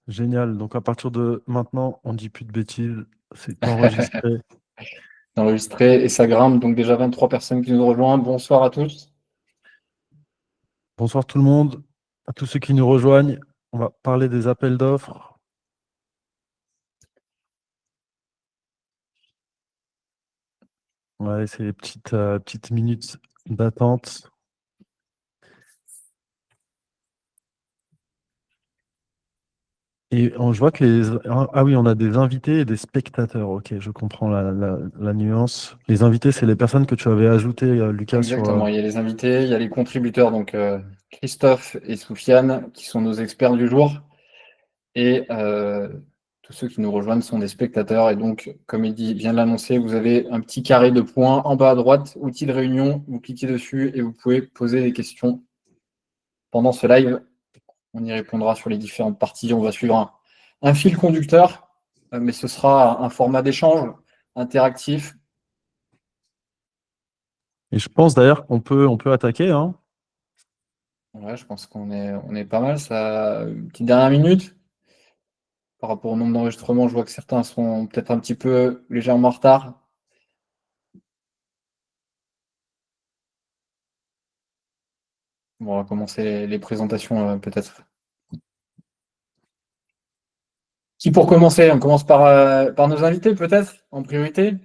Génial. Donc à partir de maintenant, on dit plus de bêtises. C'est enregistré. Enregistré et ça grimpe. Donc déjà 23 personnes qui nous rejoignent. Bonsoir à tous. Bonsoir tout le monde, à tous ceux qui nous rejoignent. On va parler des appels d'offres. Ouais, c'est les petites minutes d'attente. Et je vois que Ah oui, on a des invités et des spectateurs. Ok, je comprends la nuance. Les invités, c'est les personnes que tu avais ajoutées, Lucas, sur... Exactement. Il y a les invités, il y a les contributeurs, donc Christophe et Soufiane, qui sont nos experts du jour. Et tous ceux qui nous rejoignent sont des spectateurs. Et donc, comme Eddy vient de l'annoncer, vous avez un petit carré de points en bas à droite, outil de réunion. Vous cliquez dessus et vous pouvez poser des questions pendant ce live. On y répondra sur les différentes parties. On va suivre un fil conducteur, mais ce sera un format d'échange interactif. Et je pense d'ailleurs qu'on peut attaquer, hein. Ouais, je pense on est pas mal. Ça, une petite dernière minute. Par rapport au nombre d'enregistrements, je vois que certains sont peut-être un petit peu légèrement en retard. Bon, on va commencer les présentations peut-être. Qui pour commencer? On commence par nos invités peut-être en priorité.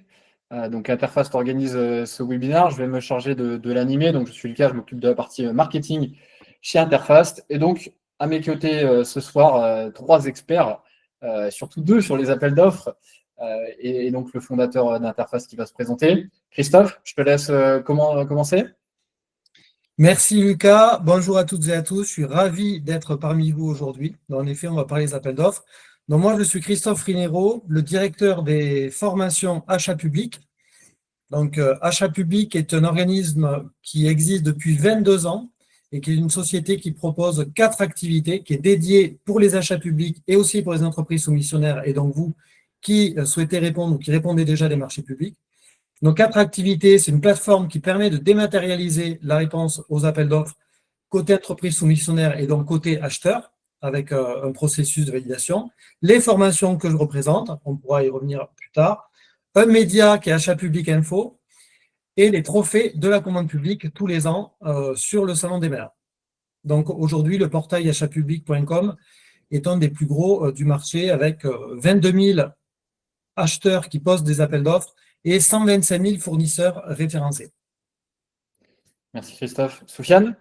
Donc Interfast organise ce webinaire. Je vais me charger de l'animer. Donc je suis Lucas, je m'occupe de la partie marketing chez Interfast. Et donc à mes côtés ce soir, trois experts, surtout deux sur les appels d'offres. Et donc le fondateur d'Interfast qui va se présenter. Christophe, je te laisse commencer. Merci Lucas, bonjour à toutes et à tous, je suis ravi d'être parmi vous aujourd'hui. En effet, on va parler des appels d'offres. Donc moi, je suis Christophe Rinero, le directeur des formations Achat Public. Donc Achat Public est un organisme qui existe depuis 22 ans et qui est une société qui propose 4 activités, qui est dédiée pour les achats publics et aussi pour les entreprises soumissionnaires et donc vous qui souhaitez répondre ou qui répondez déjà des marchés publics. Nos 4 activités, c'est une plateforme qui permet de dématérialiser la réponse aux appels d'offres côté entreprise soumissionnaire et donc côté acheteur, avec un processus de validation. Les formations que je représente, on pourra y revenir plus tard. Un média qui est Achat Public Info et les trophées de la commande publique tous les ans sur le Salon des maires. Donc aujourd'hui, le portail achatpublic.com est un des plus gros du marché avec 22 000 acheteurs qui postent des appels d'offres et 125 000 fournisseurs référencés. Merci Christophe. Soufiane?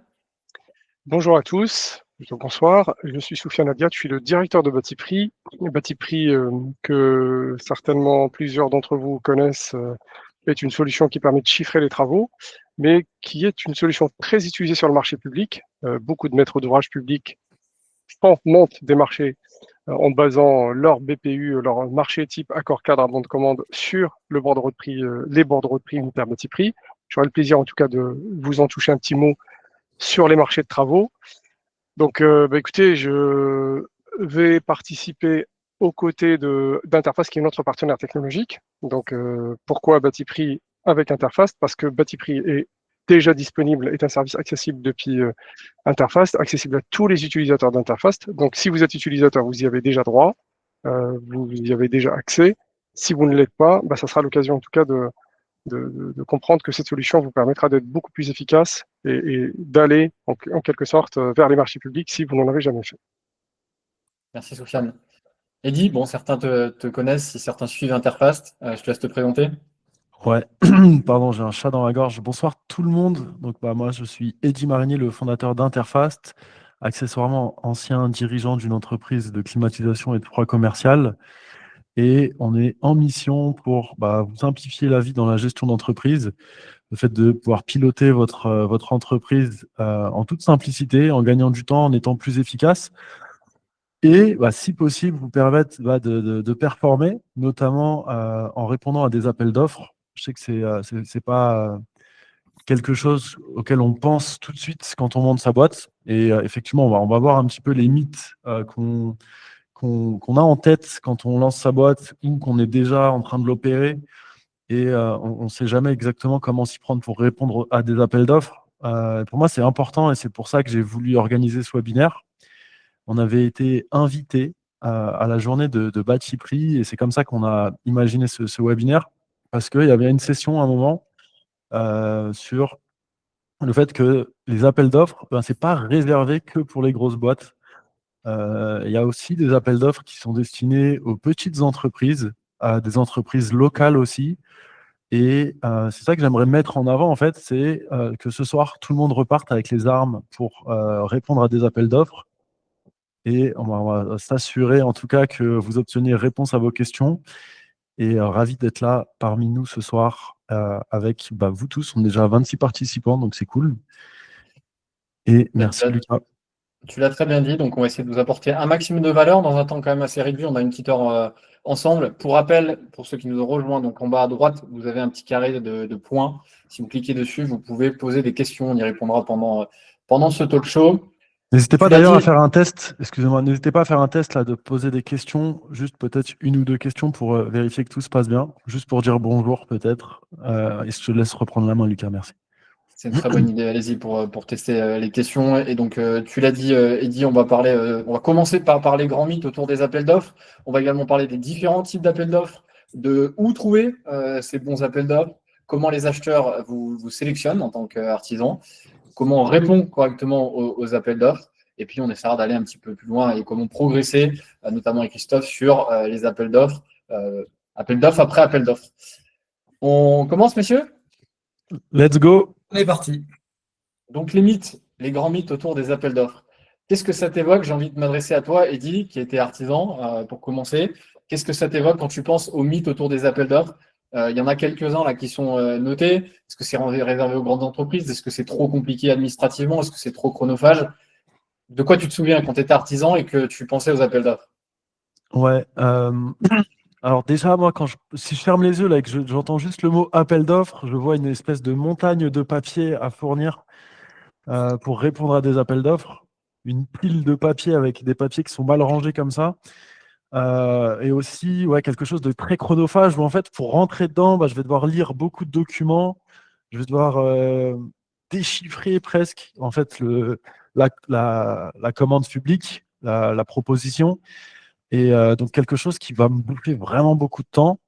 Bonjour à tous, bonsoir, je suis Soufiane Abiat, je suis le directeur de Batiprix. Batiprix, que certainement plusieurs d'entre vous connaissent, est une solution qui permet de chiffrer les travaux, mais qui est une solution très utilisée sur le marché public. Beaucoup de maîtres d'ouvrage publics montent des marchés en basant leur BPU, leur marché type accord cadre à bon de commande sur le bordereau de prix, les bordereaux de prix unitaires Batiprix. J'aurai le plaisir en tout cas de vous en toucher un petit mot sur les marchés de travaux. Donc, écoutez, je vais participer aux côtés d'Interface, qui est notre partenaire technologique. Donc, pourquoi Batiprix avec Interface? Parce que Batiprix est déjà disponible, est un service accessible depuis Interface, accessible à tous les utilisateurs d'Interface. Donc, si vous êtes utilisateur, vous y avez déjà droit, vous y avez déjà accès. Si vous ne l'êtes pas, ça sera l'occasion en tout cas de comprendre que cette solution vous permettra d'être beaucoup plus efficace et d'aller en quelque sorte vers les marchés publics si vous n'en avez jamais fait. Merci Soufiane. Eddy, bon, certains te connaissent, si certains suivent Interfast, je te laisse te présenter. Ouais, pardon, j'ai un chat dans la gorge. Bonsoir tout le monde. Donc, moi, je suis Eddy Marinier, le fondateur d'Interfast, accessoirement ancien dirigeant d'une entreprise de climatisation et de froid commercial. Et on est en mission pour vous simplifier la vie dans la gestion d'entreprise, le fait de pouvoir piloter votre entreprise en toute simplicité, en gagnant du temps, en étant plus efficace. Et si possible, vous permettre de performer, notamment en répondant à des appels d'offres. Je sais que c'est pas quelque chose auquel on pense tout de suite quand on monte sa boîte. Et effectivement, on va voir un petit peu les mythes qu'on a en tête quand on lance sa boîte ou qu'on est déjà en train de l'opérer. Et on ne sait jamais exactement comment s'y prendre pour répondre à des appels d'offres. Pour moi, c'est important et c'est pour ça que j'ai voulu organiser ce webinaire. On avait été invité à la journée de Bati Prix, et c'est comme ça qu'on a imaginé ce webinaire, parce qu'il y avait une session à un moment sur le fait que les appels d'offres, ben, ce n'est pas réservé que pour les grosses boîtes. Il y a aussi des appels d'offres qui sont destinés aux petites entreprises, à des entreprises locales aussi. Et c'est ça que j'aimerais mettre en avant, en fait, c'est que ce soir, tout le monde reparte avec les armes pour répondre à des appels d'offres. Et on va s'assurer, en tout cas, que vous obteniez réponse à vos questions. Et ravi d'être là parmi nous ce soir avec vous tous. On est déjà 26 participants, donc c'est cool. Et merci, Lucas. Tu l'as très bien dit, donc on va essayer de vous apporter un maximum de valeur dans un temps quand même assez réduit. On a une petite heure ensemble. Pour rappel, pour ceux qui nous ont rejoints, donc en bas à droite, vous avez un petit carré de points. Si vous cliquez dessus, vous pouvez poser des questions. On y répondra pendant ce talk show. N'hésitez pas d'ailleurs à faire un test, excusez-moi, n'hésitez pas à faire un test là, de poser des questions, juste peut-être une ou deux questions pour vérifier que tout se passe bien, juste pour dire bonjour peut-être. Et je te laisse reprendre la main, Lucas, merci. C'est une très bonne idée, allez-y pour tester les questions. Et donc, tu l'as dit, Eddy, on va commencer par parler grands mythes autour des appels d'offres. On va également parler des différents types d'appels d'offres, de où trouver ces bons appels d'offres, comment les acheteurs vous sélectionnent en tant qu'artisan, comment on répond correctement aux appels d'offres. Et puis, on essaiera d'aller un petit peu plus loin et comment progresser, notamment avec Christophe, sur les appels d'offres après appels d'offres. On commence, messieurs ? Let's go. On est parti. Donc, les grands mythes autour des appels d'offres. Qu'est-ce que ça t'évoque? J'ai envie de m'adresser à toi, Eddy, qui était artisan, pour commencer. Qu'est-ce que ça t'évoque quand tu penses aux mythes autour des appels d'offres? Il y en a quelques-uns là qui sont notés. Est-ce que c'est réservé aux grandes entreprises? Est-ce que c'est trop compliqué administrativement? Est-ce que c'est trop chronophage? De quoi tu te souviens quand tu étais artisan et que tu pensais aux appels d'offres? Ouais. Alors déjà, moi, si je ferme les yeux là, et que j'entends juste le mot appel d'offres, je vois une espèce de montagne de papier à fournir pour répondre à des appels d'offres. Une pile de papier avec des papiers qui sont mal rangés comme ça. Et aussi, quelque chose de très chronophage où en fait, pour rentrer dedans, je vais devoir lire beaucoup de documents. Je vais devoir déchiffrer presque en fait la commande publique, la proposition. Et donc quelque chose qui va me bouffer vraiment beaucoup de temps.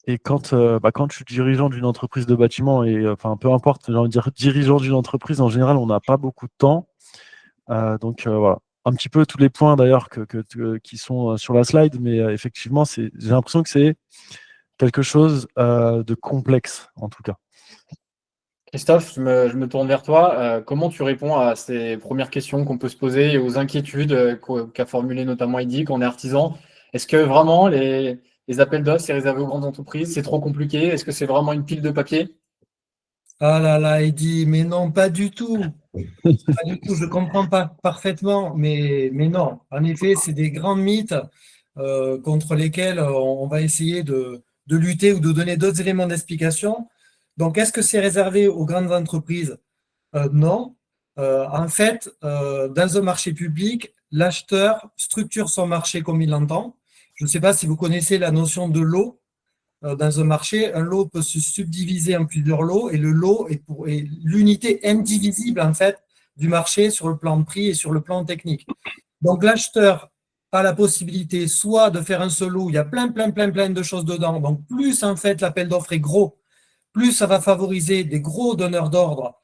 Et quand je suis dirigeant d'une entreprise de bâtiment, et enfin peu importe, j'ai envie de dire dirigeant d'une entreprise, en général, on n'a pas beaucoup de temps. Donc voilà, un petit peu tous les points d'ailleurs qui sont sur la slide, mais effectivement, j'ai l'impression que c'est quelque chose de complexe en tout cas. Christophe, je me tourne vers toi. Comment tu réponds à ces premières questions qu'on peut se poser et aux inquiétudes qu'a formulées notamment Eddy quand on est artisan? Est-ce que vraiment les appels d'offres, c'est réservé aux grandes entreprises? C'est trop compliqué? Est-ce que c'est vraiment une pile de papier? Ah là là, Eddy, mais non, pas du tout. Pas du tout, je comprends pas parfaitement, mais non. En effet, c'est des grands mythes contre lesquels on va essayer de lutter ou de donner d'autres éléments d'explication. Donc, est-ce que c'est réservé aux grandes entreprises? Non. En fait, dans un marché public, l'acheteur structure son marché comme il l'entend. Je ne sais pas si vous connaissez la notion de lot. Dans un marché, un lot peut se subdiviser en plusieurs lots et le lot est l'unité indivisible en fait du marché sur le plan prix et sur le plan technique. Donc l'acheteur a la possibilité soit de faire un seul lot où il y a plein de choses dedans. Donc plus en fait l'appel d'offres est gros, plus ça va favoriser des gros donneurs d'ordre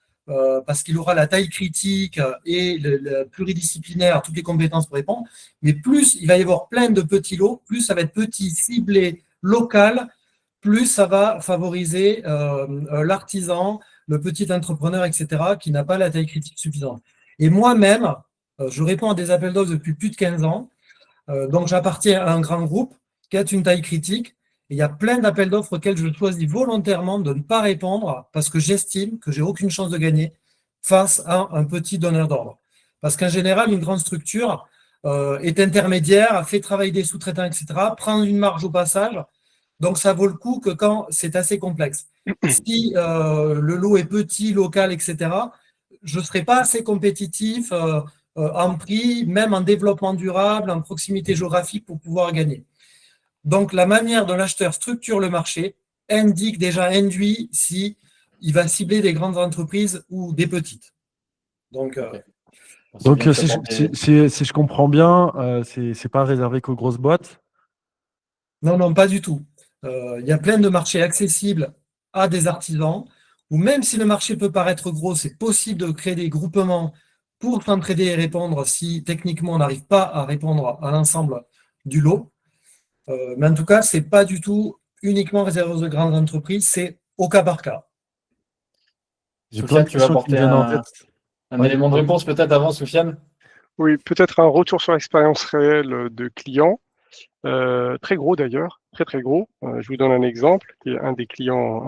parce qu'il aura la taille critique et le pluridisciplinaire, toutes les compétences pour répondre. Mais plus il va y avoir plein de petits lots, plus ça va être petit, ciblé, local, plus ça va favoriser l'artisan, le petit entrepreneur, etc., qui n'a pas la taille critique suffisante. Et moi-même, je réponds à des appels d'offres depuis plus de 15 ans. Donc, j'appartiens à un grand groupe qui a une taille critique. Et il y a plein d'appels d'offres auxquels je choisis volontairement de ne pas répondre parce que j'estime que j'ai aucune chance de gagner face à un petit donneur d'ordre. Parce qu'en général, une grande structure est intermédiaire, fait travailler des sous-traitants, etc., prend une marge au passage. Donc, ça vaut le coup que quand c'est assez complexe. Si le lot est petit, local, etc., je ne serai pas assez compétitif en prix, même en développement durable, en proximité géographique pour pouvoir gagner. Donc, la manière dont l'acheteur structure le marché induit si il va cibler des grandes entreprises ou des petites. Donc, C'est Donc, bien de si je, s'aborder. si je comprends bien, c'est pas réservé qu'aux grosses boîtes. Non, non, pas du tout. Il y a plein de marchés accessibles à des artisans, ou même si le marché peut paraître gros, c'est possible de créer des groupements pour s'entraider et répondre si techniquement on n'arrive pas à répondre à l'ensemble du lot. Mais en tout cas, c'est pas du tout uniquement réservé aux grandes entreprises, c'est au cas par cas. J'ai plein Soufiane, de tu vas questions qui me apporter viennent en tête. un Oui, élément de pardon. réponse peut-être avant, Soufiane? Oui, peut-être un retour sur l'expérience réelle de clients, très gros d'ailleurs, très très gros. Je vous donne un exemple, qui est un des clients,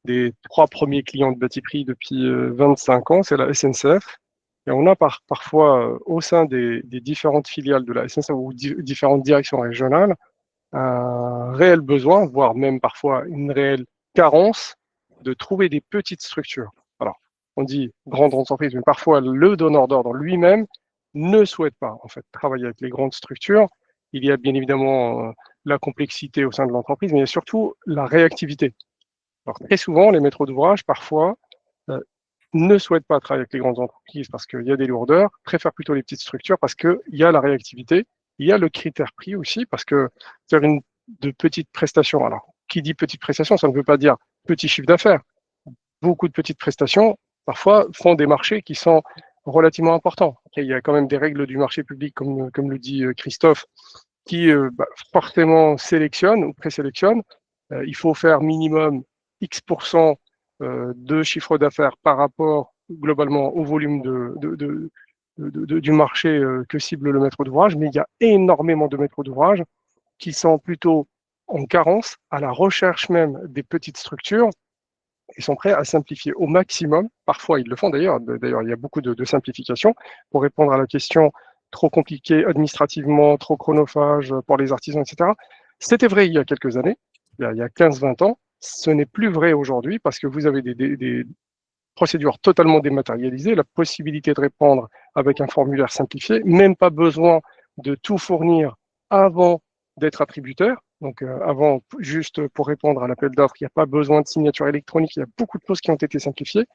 des 3 premiers clients de Batiprix depuis 25 ans, c'est la SNCF. Et on a parfois au sein des différentes filiales de la SNCF ou différentes directions régionales un réel besoin, voire même parfois une réelle carence de trouver des petites structures. Alors, on dit grande entreprise, mais parfois le donneur d'ordre lui-même ne souhaite pas en fait travailler avec les grandes structures. Il y a bien évidemment la complexité au sein de l'entreprise, mais il y a surtout la réactivité. Alors très souvent, les maîtres d'ouvrage, parfois, euh, ne souhaitent pas travailler avec les grandes entreprises parce qu'il y a des lourdeurs, préfèrent plutôt les petites structures parce qu'il y a la réactivité, il y a le critère prix aussi, parce que faire de petites prestations, alors qui dit petite prestation, ça ne veut pas dire petit chiffre d'affaires. Beaucoup de petites prestations, parfois, font des marchés qui sont relativement importants. Après, il y a quand même des règles du marché public, comme le dit Christophe, qui forcément sélectionnent ou présélectionnent. Il faut faire minimum X% de chiffre d'affaires par rapport globalement au volume du marché que cible le maître d'ouvrage, mais il y a énormément de maîtres d'ouvrage qui sont plutôt en carence, à la recherche même des petites structures et sont prêts à simplifier au maximum. Parfois, ils le font d'ailleurs. D'ailleurs, il y a beaucoup de simplifications pour répondre à la question trop compliquée administrativement, trop chronophage pour les artisans, etc. C'était vrai il y a quelques années, il y a 15-20 ans. Ce n'est plus vrai aujourd'hui parce que vous avez des procédures totalement dématérialisées, la possibilité de répondre avec un formulaire simplifié, même pas besoin de tout fournir avant d'être attributeur. Donc avant, juste pour répondre à l'appel d'offres, il n'y a pas besoin de signature électronique, il y a beaucoup de choses qui ont été simplifiées,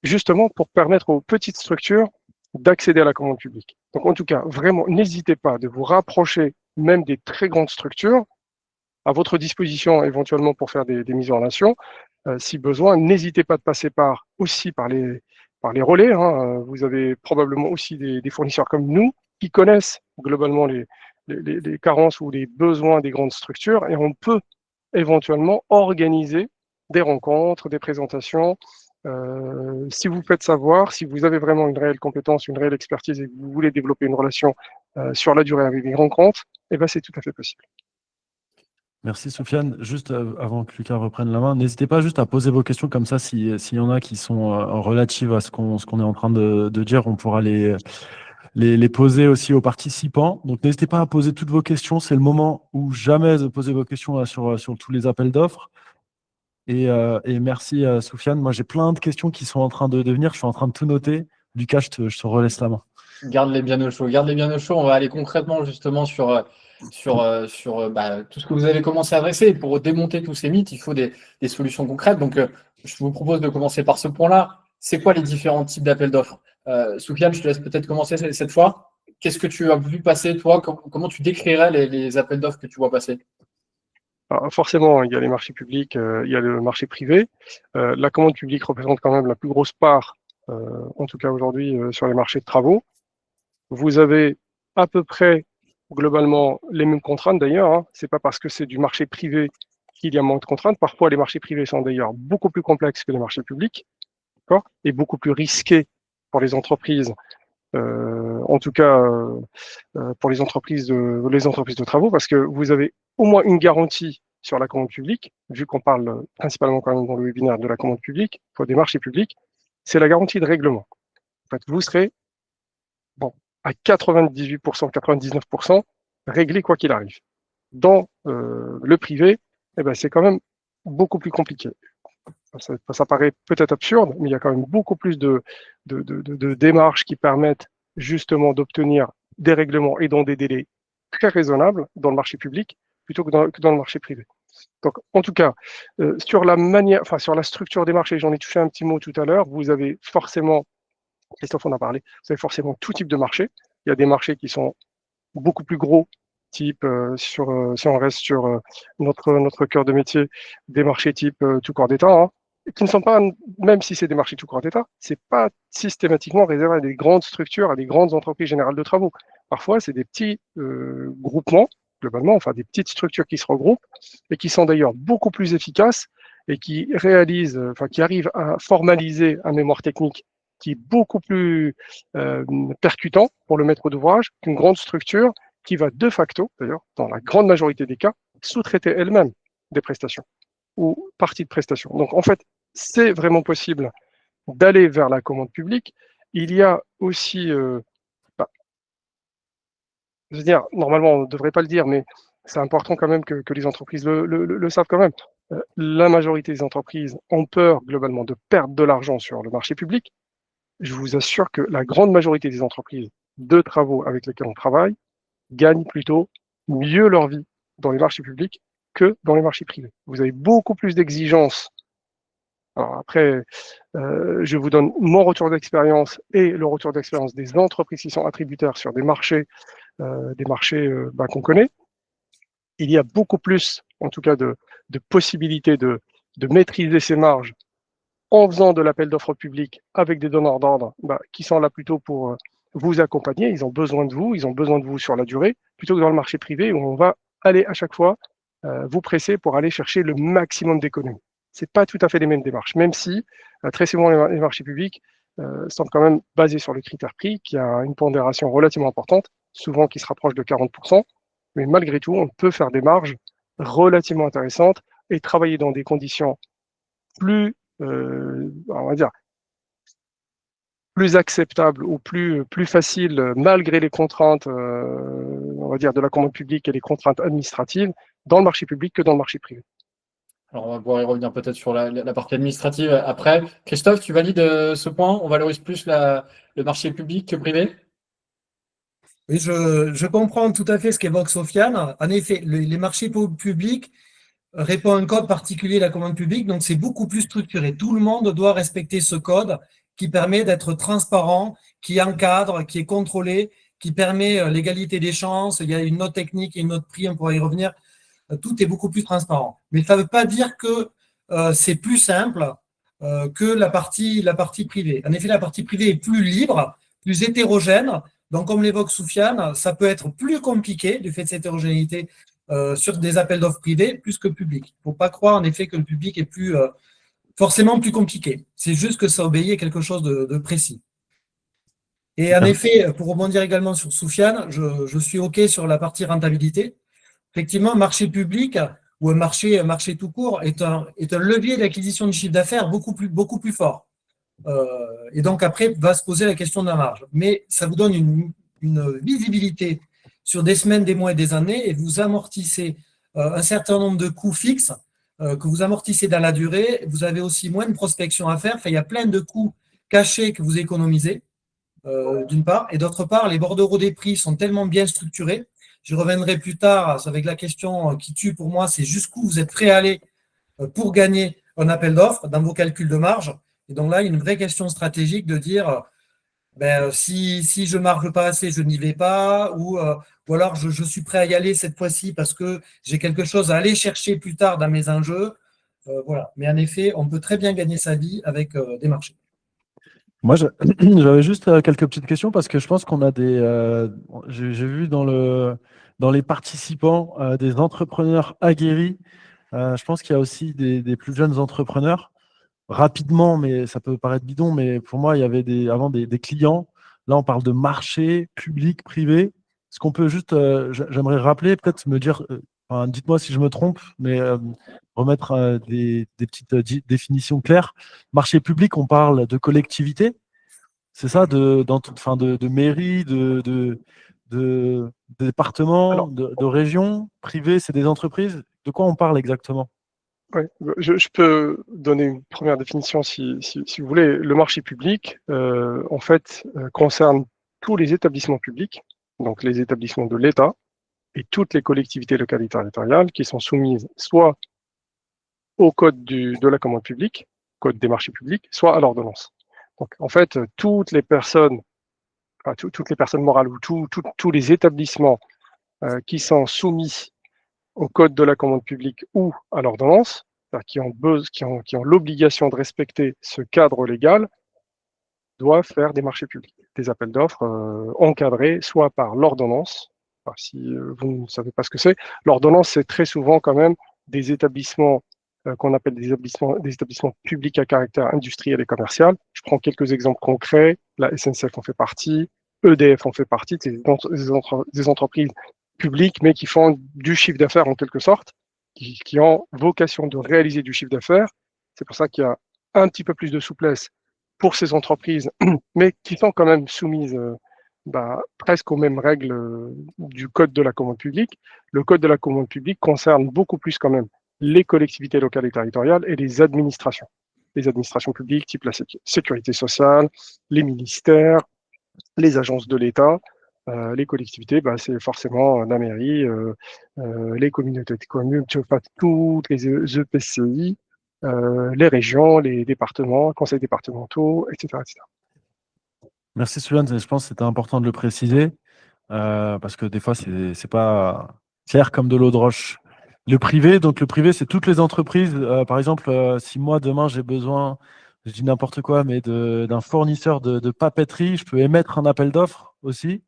justement pour permettre aux petites structures d'accéder à la commande publique. Donc en tout cas, vraiment, n'hésitez pas de vous rapprocher même des très grandes structures à votre disposition éventuellement pour faire des mises en relation. Si besoin, n'hésitez pas de passer aussi par les relais. Hein. Vous avez probablement aussi des fournisseurs comme nous qui connaissent globalement les carences ou les besoins des grandes structures et on peut éventuellement organiser des rencontres, des présentations. Si vous faites savoir, si vous avez vraiment une réelle compétence, une réelle expertise et que vous voulez développer une relation sur la durée avec des grands comptes, eh ben c'est tout à fait possible. Merci Soufiane. Juste avant que Lucas reprenne la main, n'hésitez pas juste à poser vos questions comme ça. S'il y en a qui sont relatives à ce qu'on est en train de dire, on pourra les poser aussi aux participants. Donc n'hésitez pas à poser toutes vos questions. C'est le moment ou jamais de poser vos questions là, sur tous les appels d'offres. Et merci Soufiane. Moi, j'ai plein de questions qui sont en train de venir. Je suis en train de tout noter. Lucas, je te relaisse la main. Garde-les bien au chaud. Garde-les bien au chaud. On va aller concrètement justement sur tout ce que vous avez commencé à adresser. Et pour démonter tous ces mythes, il faut des solutions concrètes. Donc, je vous propose de commencer par ce point-là. C'est quoi les différents types d'appels d'offres? Soufiane, je te laisse peut-être commencer cette fois. Qu'est-ce que tu as vu passer, toi? Comment tu décrirais les appels d'offres que tu vois passer? Alors, forcément, il y a les marchés publics, il y a le marché privé. La commande publique représente quand même la plus grosse part, en tout cas aujourd'hui, sur les marchés de travaux. Vous avez à peu près globalement les mêmes contraintes d'ailleurs. Hein. C'est pas parce que c'est du marché privé qu'il y a moins de contraintes. Parfois, les marchés privés sont d'ailleurs beaucoup plus complexes que les marchés publics, d'accord, et beaucoup plus risqués pour les entreprises. En tout cas, pour les entreprises de travaux, parce que vous avez au moins une garantie sur la commande publique, vu qu'on parle principalement quand même dans le webinaire de la commande publique, pour des marchés publics, c'est la garantie de règlement. En fait, vous serez à 98%, 99% réglé quoi qu'il arrive. Dans le privé, eh ben, c'est quand même beaucoup plus compliqué. Ça paraît peut-être absurde, mais il y a quand même beaucoup plus de démarches qui permettent justement d'obtenir des règlements et dans des délais très raisonnables dans le marché public plutôt que dans le marché privé. Donc, en tout cas, sur la structure des marchés, j'en ai touché un petit mot tout à l'heure, vous avez forcément Christophe en a parlé, vous avez forcément tout type de marché. Il y a des marchés qui sont beaucoup plus gros, type, si on reste sur notre cœur de métier, des marchés type tout corps d'État, hein, qui ne sont pas, même si c'est des marchés tout corps d'État, c'est pas systématiquement réservé à des grandes structures, à des grandes entreprises générales de travaux. Parfois, c'est des petits groupements, globalement, enfin des petites structures qui se regroupent et qui sont d'ailleurs beaucoup plus efficaces et qui réalisent, qui arrivent à formaliser un mémoire technique qui est beaucoup plus percutant pour le maître d'ouvrage qu'une grande structure qui va de facto, d'ailleurs, dans la grande majorité des cas, sous-traiter elle-même des prestations ou partie de prestations. Donc, en fait, c'est vraiment possible d'aller vers la commande publique. Il y a aussi, je veux dire, normalement, on ne devrait pas le dire, mais c'est important quand même que les entreprises le savent quand même. La majorité des entreprises ont peur, globalement, de perdre de l'argent sur le marché public. Je vous assure que la grande majorité des entreprises de travaux avec lesquelles on travaille gagnent plutôt mieux leur vie dans les marchés publics que dans les marchés privés. Vous avez beaucoup plus d'exigences. Alors après, je vous donne mon retour d'expérience et le retour d'expérience des entreprises qui sont attributaires sur des marchés qu'on connaît. Il y a beaucoup plus, en tout cas, de possibilités de maîtriser ces marges en faisant de l'appel d'offres public avec des donneurs d'ordre qui sont là plutôt pour vous accompagner. Ils ont besoin de vous sur la durée, plutôt que dans le marché privé où on va aller à chaque fois vous presser pour aller chercher le maximum d'économies. Ce n'est pas tout à fait les mêmes démarches, même si très souvent les marchés publics sont quand même basés sur le critère prix, qui a une pondération relativement importante, souvent qui se rapproche de 40%, mais malgré tout, on peut faire des marges relativement intéressantes et travailler dans des conditions plus, on va dire, plus acceptables ou plus faciles, malgré les contraintes, on va dire, de la commande publique et les contraintes administratives, dans le marché public que dans le marché privé. Alors, on va pouvoir y revenir peut-être sur la partie administrative après. Christophe, tu valides ce point? On valorise plus le marché public que privé? Oui, je comprends tout à fait ce qu'évoque Sofiane. En effet, les marchés publics répondent à un code particulier de la commande publique, donc c'est beaucoup plus structuré. Tout le monde doit respecter ce code qui permet d'être transparent, qui encadre, qui est contrôlé, qui permet l'égalité des chances. Il y a une note technique et une note prix, on pourra y revenir. Tout est beaucoup plus transparent. Mais ça ne veut pas dire que c'est plus simple que la partie privée. En effet, la partie privée est plus libre, plus hétérogène. Donc, comme l'évoque Soufiane, ça peut être plus compliqué du fait de cette hétérogénéité sur des appels d'offres privés plus que public. Il ne faut pas croire en effet que le public est forcément plus compliqué. C'est juste que ça obéit à quelque chose de précis. Et en effet, pour rebondir également sur Soufiane, je suis OK sur la partie rentabilité. Effectivement, un marché public ou un marché tout court est un levier d'acquisition du chiffre d'affaires beaucoup plus fort. Et donc après, va se poser la question de la marge. Mais ça vous donne une visibilité sur des semaines, des mois et des années, et vous amortissez un certain nombre de coûts fixes que vous amortissez dans la durée. Vous avez aussi moins de prospection à faire. Enfin, il y a plein de coûts cachés que vous économisez, d'une part. Et d'autre part, les bordereaux des prix sont tellement bien structurés. Je reviendrai plus tard avec la question qui tue pour moi, c'est jusqu'où vous êtes prêt à aller pour gagner un appel d'offres dans vos calculs de marge. Et donc là, il y a une vraie question stratégique de dire si je ne marge pas assez, je n'y vais pas, ou alors je suis prêt à y aller cette fois-ci parce que j'ai quelque chose à aller chercher plus tard dans mes enjeux. Voilà. Mais en effet, on peut très bien gagner sa vie avec des marchés. Moi, j'avais juste quelques petites questions parce que je pense qu'on a j'ai vu dans les participants des entrepreneurs aguerris. Je pense qu'il y a aussi des plus jeunes entrepreneurs. Rapidement, mais ça peut paraître bidon, mais pour moi, il y avait avant des clients. Là, on parle de marché, public, privé. Est-ce qu'on peut juste, j'aimerais rappeler, peut-être me dire, enfin, dites-moi si je me trompe, mais remettre des petites définitions claires. Marché public, on parle de collectivité, c'est ça, de mairie, de département, Alors, de région. Privé, c'est des entreprises. De quoi on parle exactement? ouais, je peux donner une première définition si vous voulez. Le marché public, en fait, concerne tous les établissements publics, donc les établissements de l'État et toutes les collectivités locales et territoriales qui sont soumises soit au code de la commande publique, code des marchés publics, soit à l'ordonnance. Donc, en fait, toutes les personnes morales ou tous les établissements qui sont soumis au code de la commande publique ou à l'ordonnance, qui ont l'obligation de respecter ce cadre légal, doivent faire des marchés publics, des appels d'offres encadrés soit par l'ordonnance. Enfin, si vous ne savez pas ce que c'est, l'ordonnance, c'est très souvent quand même des établissements qu'on appelle des établissements publics à caractère industriel et commercial. Je prends quelques exemples concrets. La SNCF en fait partie, EDF en fait partie, des entreprises publiques, mais qui font du chiffre d'affaires en quelque sorte, qui ont vocation de réaliser du chiffre d'affaires. C'est pour ça qu'il y a un petit peu plus de souplesse pour ces entreprises, mais qui sont quand même soumises presque aux mêmes règles du Code de la commande publique. Le Code de la commande publique concerne beaucoup plus quand même les collectivités locales et territoriales et les administrations. Les administrations publiques, type la sécurité sociale, les ministères, les agences de l'État. Les collectivités, c'est forcément la mairie, les communautés de communes, toutes les EPCI, les régions, les départements, conseils départementaux, etc. etc. Merci Soufiane, je pense que c'était important de le préciser parce que des fois, c'est pas clair comme de l'eau de roche. Le privé, c'est toutes les entreprises. Par exemple, si moi, demain, j'ai besoin, je dis n'importe quoi, mais d'un fournisseur de papeterie, je peux émettre un appel d'offres aussi.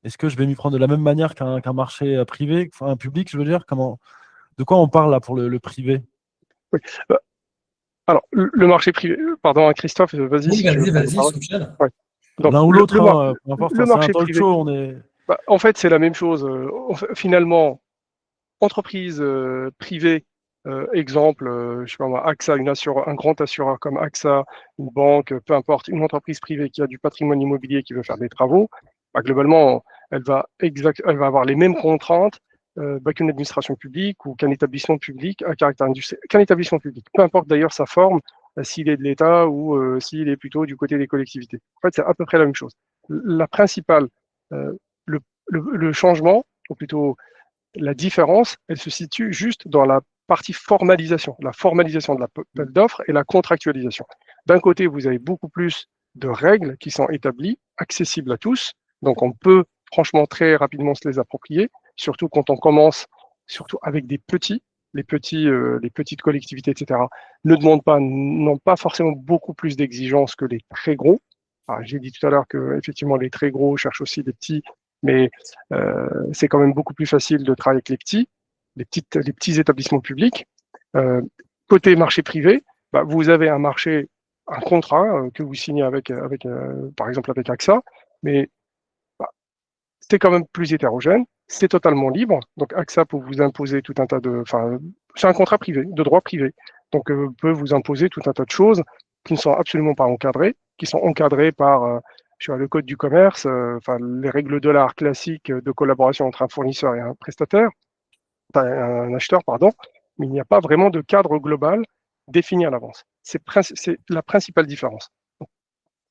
Est-ce que je vais m'y prendre de la même manière qu'un marché privé, enfin un public, je veux dire? De quoi on parle là pour le privé? Oui. Alors, le marché privé, pardon, Christophe, vas-y Oui, si tu veux. vas-y, Soufiane. Ouais. Donc, L'un ou l'autre, peu importe, le c'est un marché talk privé, show, on est. en fait, c'est la même chose. Finalement, entreprise privée, exemple, je sais pas moi, AXA, un grand assureur comme AXA, une banque, peu importe, une entreprise privée qui a du patrimoine immobilier qui veut faire des travaux, globalement, elle va avoir les mêmes contraintes qu'une administration publique ou qu'un établissement public à caractère industriel, qu'un établissement public, peu importe d'ailleurs sa forme, s'il est de l'État ou s'il est plutôt du côté des collectivités. En fait, c'est à peu près la même chose. La principale, le changement, ou plutôt la différence, elle se situe juste dans la partie formalisation, la formalisation de l'appel d'offres et la contractualisation. D'un côté, vous avez beaucoup plus de règles qui sont établies, accessibles à tous, donc on peut franchement très rapidement se les approprier, surtout quand on commence, surtout avec des petits, les petites collectivités, etc., n'ont pas forcément beaucoup plus d'exigences que les très gros. J'ai dit tout à l'heure que effectivement les très gros cherchent aussi des petits, mais c'est quand même beaucoup plus facile de travailler avec les petits établissements publics. Côté marché privé, vous avez un contrat que vous signez par exemple avec AXA, mais c'est quand même plus hétérogène, c'est totalement libre. Donc AXA peut vous imposer tout un tas c'est un contrat privé, de droit privé. Donc peut vous imposer tout un tas de choses qui ne sont absolument pas encadrées, qui sont encadrées par le code du commerce, les règles de l'art classiques de collaboration entre un fournisseur et un prestataire, un acheteur, pardon, mais il n'y a pas vraiment de cadre global défini à l'avance. C'est la principale différence. Donc,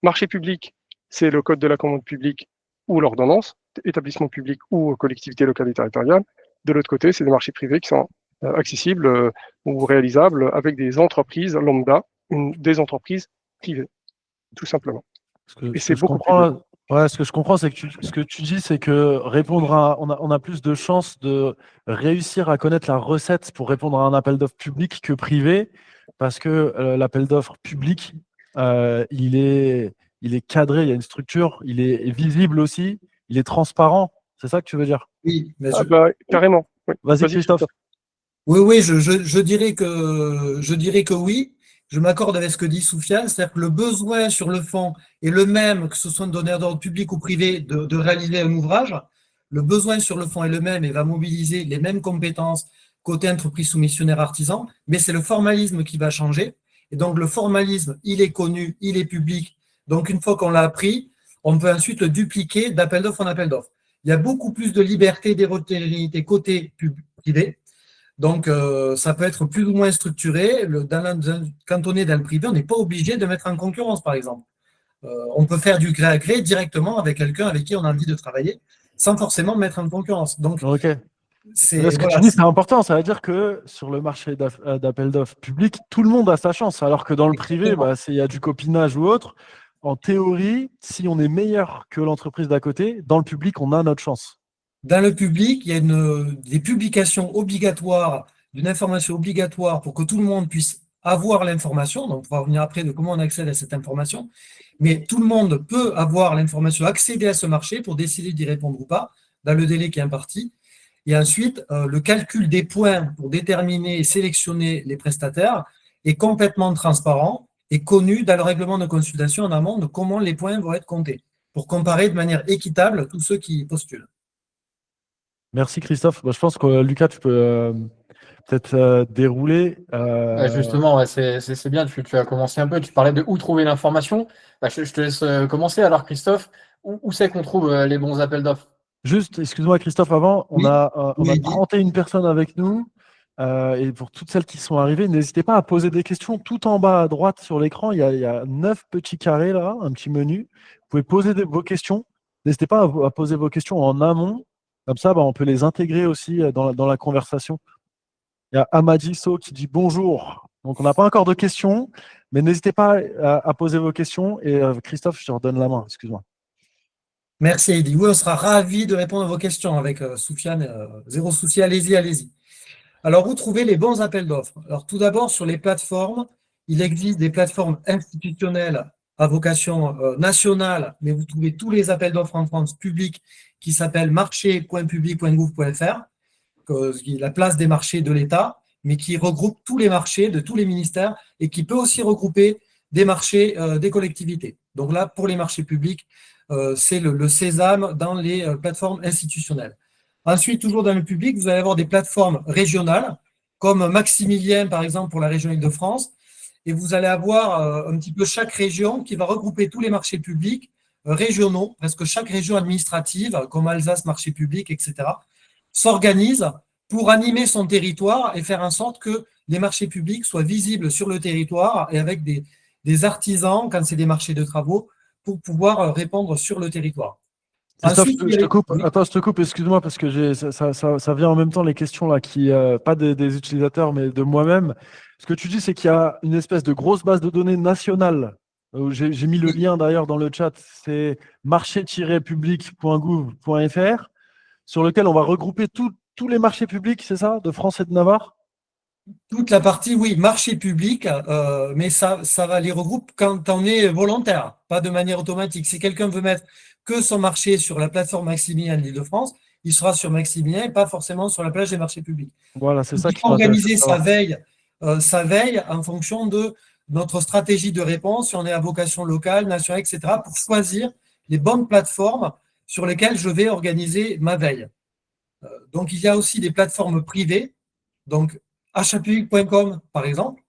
marché public, c'est le code de la commande publique ou l'ordonnance, établissement public ou collectivité locale et territoriale. De l'autre côté, c'est des marchés privés qui sont accessibles ou réalisables avec des entreprises lambda, des entreprises privées, tout simplement. Et c'est beaucoup plus dur. Ouais, ce que je comprends, c'est que ce que tu dis, c'est que on a plus de chances de réussir à connaître la recette pour répondre à un appel d'offres public que privé, parce que l'appel d'offres public, il est cadré, il y a une structure, il est visible aussi, il est transparent. C'est ça que tu veux dire? Oui, mais carrément. Oui. Vas-y, Christophe. Oui, je dirais que oui. Je m'accorde avec ce que dit Soufiane, c'est-à-dire que le besoin sur le fond est le même, que ce soit un donneur d'ordre public ou privé, de réaliser un ouvrage. Le besoin sur le fond est le même et va mobiliser les mêmes compétences côté entreprise soumissionnaire artisan, mais c'est le formalisme qui va changer. Et donc, le formalisme, il est connu, il est public. Donc, une fois qu'on l'a appris, on peut ensuite le dupliquer d'appel d'offres en appel d'offres. Il y a beaucoup plus de liberté d'hétérogénéité côté privé. Donc, ça peut être plus ou moins structuré. Quand on est dans le privé, on n'est pas obligé de mettre en concurrence, par exemple. On peut faire du gré à gré directement avec quelqu'un avec qui on a envie de travailler, sans forcément mettre en concurrence. Donc, Ok. Ce que Voilà, tu dis, c'est important. Ça veut dire que sur le marché d'appel d'offres public, tout le monde a sa chance. Alors que dans le privé, exactement. il y a du copinage ou autre. En théorie, si on est meilleur que l'entreprise d'à côté, dans le public, on a notre chance. Dans le public, il y a des publications obligatoires, d'une information obligatoire pour que tout le monde puisse avoir l'information. Donc, on va revenir après de comment on accède à cette information. Mais tout le monde peut avoir l'information, accéder à ce marché pour décider d'y répondre ou pas, dans le délai qui est imparti. Et ensuite, le calcul des points pour déterminer et sélectionner les prestataires est complètement transparent et connu dans le règlement de consultation en amont de comment les points vont être comptés pour comparer de manière équitable tous ceux qui postulent. Merci Christophe. Je pense que Lucas, tu peux peut-être dérouler. Justement, ouais, c'est bien, tu as commencé un peu, tu parlais de où trouver l'information. Je te laisse commencer. Alors, Christophe, où c'est qu'on trouve les bons appels d'offres? Juste, excuse-moi Christophe, avant, on Oui, a, on a oui, 31 personnes avec nous. Et pour toutes celles qui sont arrivées, n'hésitez pas à poser des questions. Tout en bas à droite sur l'écran, il y a 9 petits carrés là, un petit menu. Vous pouvez poser vos questions. N'hésitez pas à poser vos questions en amont. Comme ça, on peut les intégrer aussi dans la conversation. Il y a Amadiso qui dit bonjour. Donc, on n'a pas encore de questions, mais n'hésitez pas à poser vos questions. Et Christophe, je te redonne la main. Excuse-moi. merci Eddy. Oui, on sera ravis de répondre à vos questions avec Soufiane. Zéro souci, allez-y, allez-y. Alors, où trouver les bons appels d'offres? Alors, tout d'abord, sur les plateformes, il existe des plateformes institutionnelles à vocation nationale, mais vous trouvez tous les appels d'offres en France publics qui s'appellent marché.public.gouv.fr, qui est la place des marchés de l'État, mais qui regroupe tous les marchés de tous les ministères et qui peut aussi regrouper des marchés des collectivités. Donc là, pour les marchés publics, c'est le sésame dans les plateformes institutionnelles. Ensuite, toujours dans le public, vous allez avoir des plateformes régionales, comme Maximilien, par exemple, pour la région Île-de-France, et vous allez avoir un petit peu chaque région qui va regrouper tous les marchés publics régionaux, presque chaque région administrative, comme Alsace, marché public, etc., s'organise pour animer son territoire et faire en sorte que les marchés publics soient visibles sur le territoire et avec des artisans, quand c'est des marchés de travaux, pour pouvoir répondre sur le territoire. Christophe, Ensuite, je te coupe. oui. Attends, je te coupe, excuse-moi, parce que ça vient en même temps les questions là, pas des utilisateurs, mais de moi-même. Ce que tu dis, c'est qu'il y a une espèce de grosse base de données nationale. J'ai mis le lien d'ailleurs dans le chat, c'est marché-public.gouv.fr, sur lequel on va regrouper tous les marchés publics, c'est ça, de France et de Navarre? Toute la partie, oui, marché public, mais ça va les regrouper quand on est volontaire, pas de manière automatique. Si quelqu'un veut mettre que son marché sur la plateforme Maximilien d'Île-de-France, il sera sur Maximilien et pas forcément sur la plage des marchés publics. Voilà, c'est Donc, ça il qui faut m'intéresse. organiser sa veille en fonction de notre stratégie de réponse, si on est à vocation locale, nationale, etc., pour choisir les bonnes plateformes sur lesquelles je vais organiser ma veille. Donc, il y a aussi des plateformes privées, donc achatpublic.com, par exemple,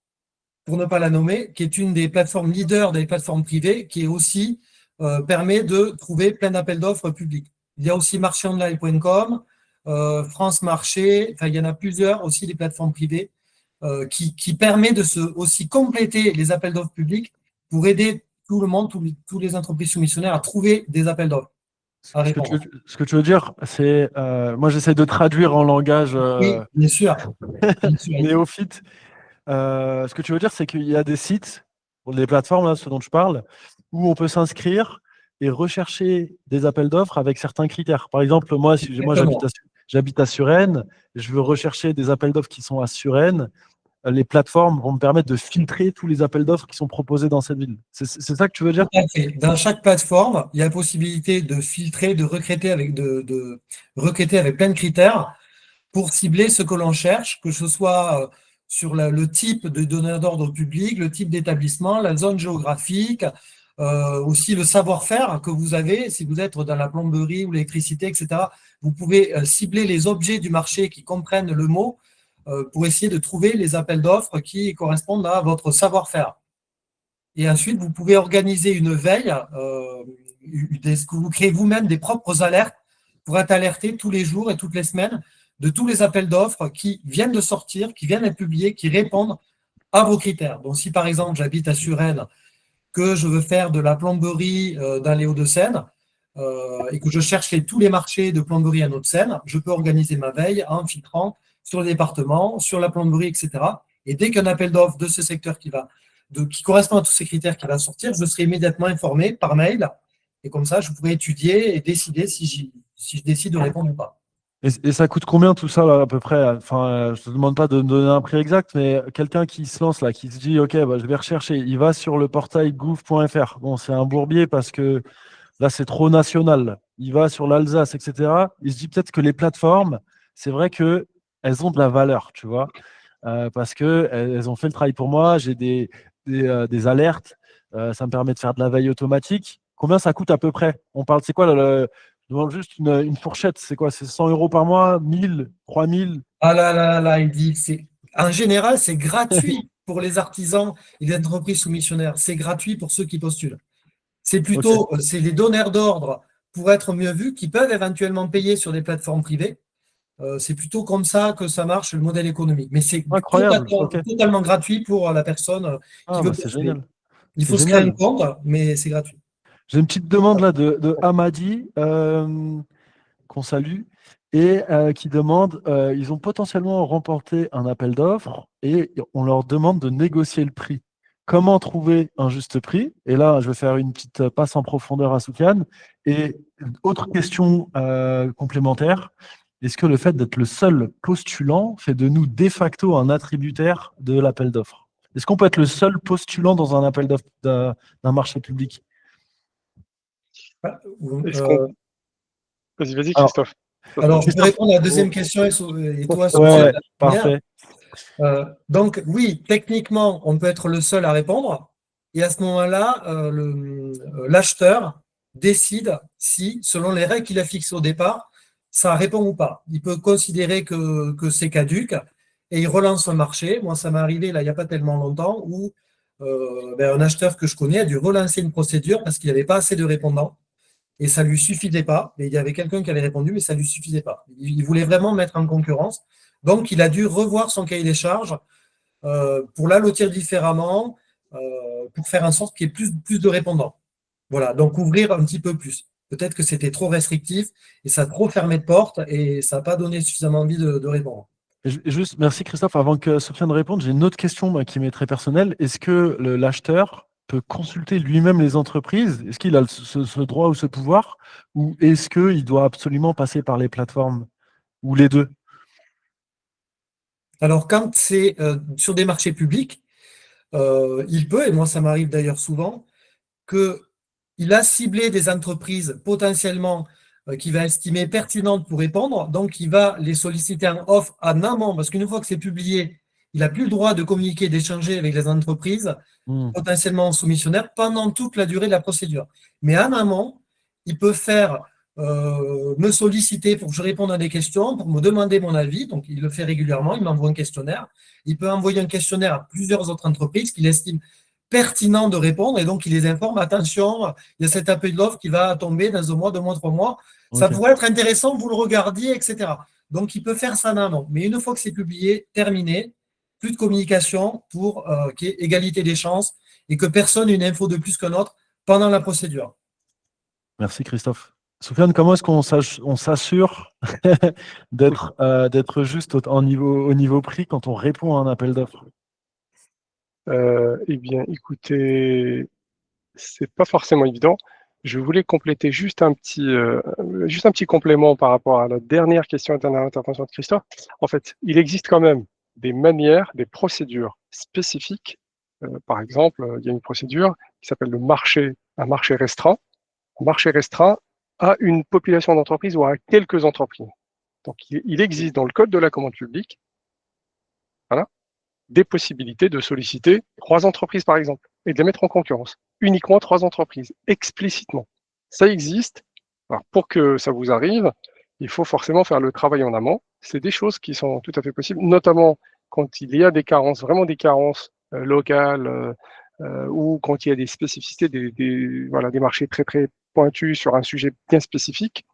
pour ne pas la nommer, qui est une des plateformes leaders des plateformes privées, qui est aussi permet de trouver plein d'appels d'offres publics. Il y a aussi marchandline.com, France Marché, enfin, il y en a plusieurs aussi des plateformes privées qui permet de aussi compléter les appels d'offres publics pour aider tout le monde, tous les entreprises soumissionnaires à trouver des appels d'offres. Ce que tu veux dire, c'est, moi j'essaie de traduire en langage Oui, bien sûr. Bien sûr. néophyte. Ce que tu veux dire, c'est qu'il y a des sites, des plateformes, là, ce dont je parle, où on peut s'inscrire et rechercher des appels d'offres avec certains critères. Par exemple, moi j'habite à Suresnes, je veux rechercher des appels d'offres qui sont à Suresnes. Les plateformes vont me permettre de filtrer tous les appels d'offres qui sont proposés dans cette ville. C'est ça que tu veux dire? Tout à fait. Dans chaque plateforme, il y a la possibilité de filtrer, de recruter avec plein de critères pour cibler ce que l'on cherche, que ce soit sur le type de donneur d'ordre public, le type d'établissement, la zone géographique, aussi le savoir-faire que vous avez. Si vous êtes dans la plomberie ou l'électricité, etc., vous pouvez cibler les objets du marché qui comprennent le mot pour essayer de trouver les appels d'offres qui correspondent à votre savoir-faire. Et ensuite, vous pouvez organiser une veille, que vous créez vous-même des propres alertes pour être alerté tous les jours et toutes les semaines de tous les appels d'offres qui viennent de sortir, qui viennent d'être publiés, qui répondent à vos critères. Donc, si par exemple, j'habite à Suresnes, que je veux faire de la plomberie dans les Hauts-de-Seine, et que je cherche tous les marchés de plomberie en Hauts-de-Seine, je peux organiser ma veille en filtrant sur le département, sur la plomberie, etc. Et dès qu'un appel d'offres de ce secteur qui correspond à tous ces critères qui va sortir, je serai immédiatement informé par mail. Et comme ça, je pourrai étudier et décider si je décide de répondre ou pas. Et ça coûte combien tout ça, là, à peu près? Enfin, je ne te demande pas de me donner un prix exact, mais quelqu'un qui se lance là, qui se dit, OK, bah, je vais rechercher, il va sur le portail gouv.fr. Bon, c'est un bourbier parce que là, c'est trop national. Il va sur l'Alsace, etc. Il se dit peut-être que les plateformes, c'est vrai qu'elles ont de la valeur, tu vois, parce qu'elles ont fait le travail pour moi. J'ai des alertes. Ça me permet de faire de la veille automatique. Combien ça coûte à peu près? On parle, c'est quoi je demande juste une fourchette. C'est quoi? C'est 100 euros par mois, 1000, 3000? Ah là là là, il dit, en général, c'est gratuit pour les artisans et les entreprises soumissionnaires. C'est gratuit pour ceux qui postulent. C'est OK. plutôt, c'est les donneurs d'ordre pour être mieux vus qui peuvent éventuellement payer sur des plateformes privées. C'est plutôt comme ça que ça marche le modèle économique. Mais c'est Incroyable. OK. totalement gratuit pour la personne qui Ah, veut bah, c'est postuler. génial. Il C'est faut se créer un génial. compte, mais c'est gratuit. J'ai une petite demande là de Amadi, qu'on salue, et qui demande, ils ont potentiellement remporté un appel d'offres et on leur demande de négocier le prix. Comment trouver un juste prix? Et là, je vais faire une petite passe en profondeur à Soufiane. Et autre question complémentaire, est-ce que le fait d'être le seul postulant fait de nous de facto un attributaire de l'appel d'offres? Est-ce qu'on peut être le seul postulant dans un appel d'offres d'un marché public? Est-ce qu'on... Euh, Vas-y, Alors, Christophe. Ça sera alors, mieux. je vais Christophe, répondre à la deuxième question et toi, Soufiane, ouais, la première. parfait. Donc, oui, techniquement, on peut être le seul à répondre. Et à ce moment-là, l'acheteur décide si, selon les règles qu'il a fixées au départ, ça répond ou pas. Il peut considérer que c'est caduque et il relance le marché. Moi, ça m'est arrivé là, il n'y a pas tellement longtemps où un acheteur que je connais a dû relancer une procédure parce qu'il n'avait pas assez de répondants et ça ne lui suffisait pas. Et il y avait quelqu'un qui avait répondu, mais ça ne lui suffisait pas. Il voulait vraiment mettre en concurrence. Donc, il a dû revoir son cahier des charges pour l'allotir différemment, pour faire en sorte qu'il y ait plus de répondants. Voilà, donc ouvrir un petit peu plus. Peut-être que c'était trop restrictif et ça a trop fermé de portes et ça n'a pas donné suffisamment envie de répondre. Juste, merci Christophe. Avant que Sofiane réponde, j'ai une autre question qui m'est très personnelle. Est-ce que l'acheteur peut consulter lui-même les entreprises? Est-ce qu'il a ce droit ou ce pouvoir? Ou est-ce qu'il doit absolument passer par les plateformes? Ou les deux? Alors, quand c'est sur des marchés publics, il peut, et moi ça m'arrive d'ailleurs souvent, qu'il a ciblé des entreprises potentiellement qu'il va estimer pertinentes pour répondre, donc il va les solliciter en offre en amont, parce qu'une fois que c'est publié, il n'a plus le droit de communiquer, d'échanger avec les entreprises Hmm. potentiellement soumissionnaires pendant toute la durée de la procédure. Mais en amont, il peut me solliciter pour que je réponde à des questions, pour me demander mon avis, donc il le fait régulièrement, il m'envoie un questionnaire. Il peut envoyer un questionnaire à plusieurs autres entreprises qu'il estime pertinent de répondre et donc il les informe, attention, il y a cet appel d'offres qui va tomber dans 1 mois, 2 mois, 3 mois, ça Ok. pourrait être intéressant que vous le regardiez, etc. Donc il peut faire ça en amont. Mais une fois que c'est publié, terminé, plus de communication pour qu'il y ait égalité des chances et que personne n'ait une info de plus qu'un autre pendant la procédure. Merci Christophe. Sofiane, comment est-ce on s'assure d'être juste au niveau prix quand on répond à un appel d'offres? Eh bien, écoutez, c'est pas forcément évident. Je voulais compléter juste un petit complément par rapport à la dernière question, dernière intervention de Christophe. En fait, il existe quand même des manières, des procédures spécifiques. Par exemple, il y a une procédure qui s'appelle un marché restreint. Un marché restreint à une population d'entreprises ou à quelques entreprises. Donc, il existe dans le code de la commande publique, voilà, des possibilités de solliciter 3 entreprises, par exemple, et de les mettre en concurrence. Uniquement 3 entreprises, explicitement. Ça existe. Alors, pour que ça vous arrive, il faut forcément faire le travail en amont. C'est des choses qui sont tout à fait possibles, notamment quand il y a des carences, vraiment des carences locales, ou quand il y a des spécificités, des marchés très, très pointus sur un sujet bien spécifique.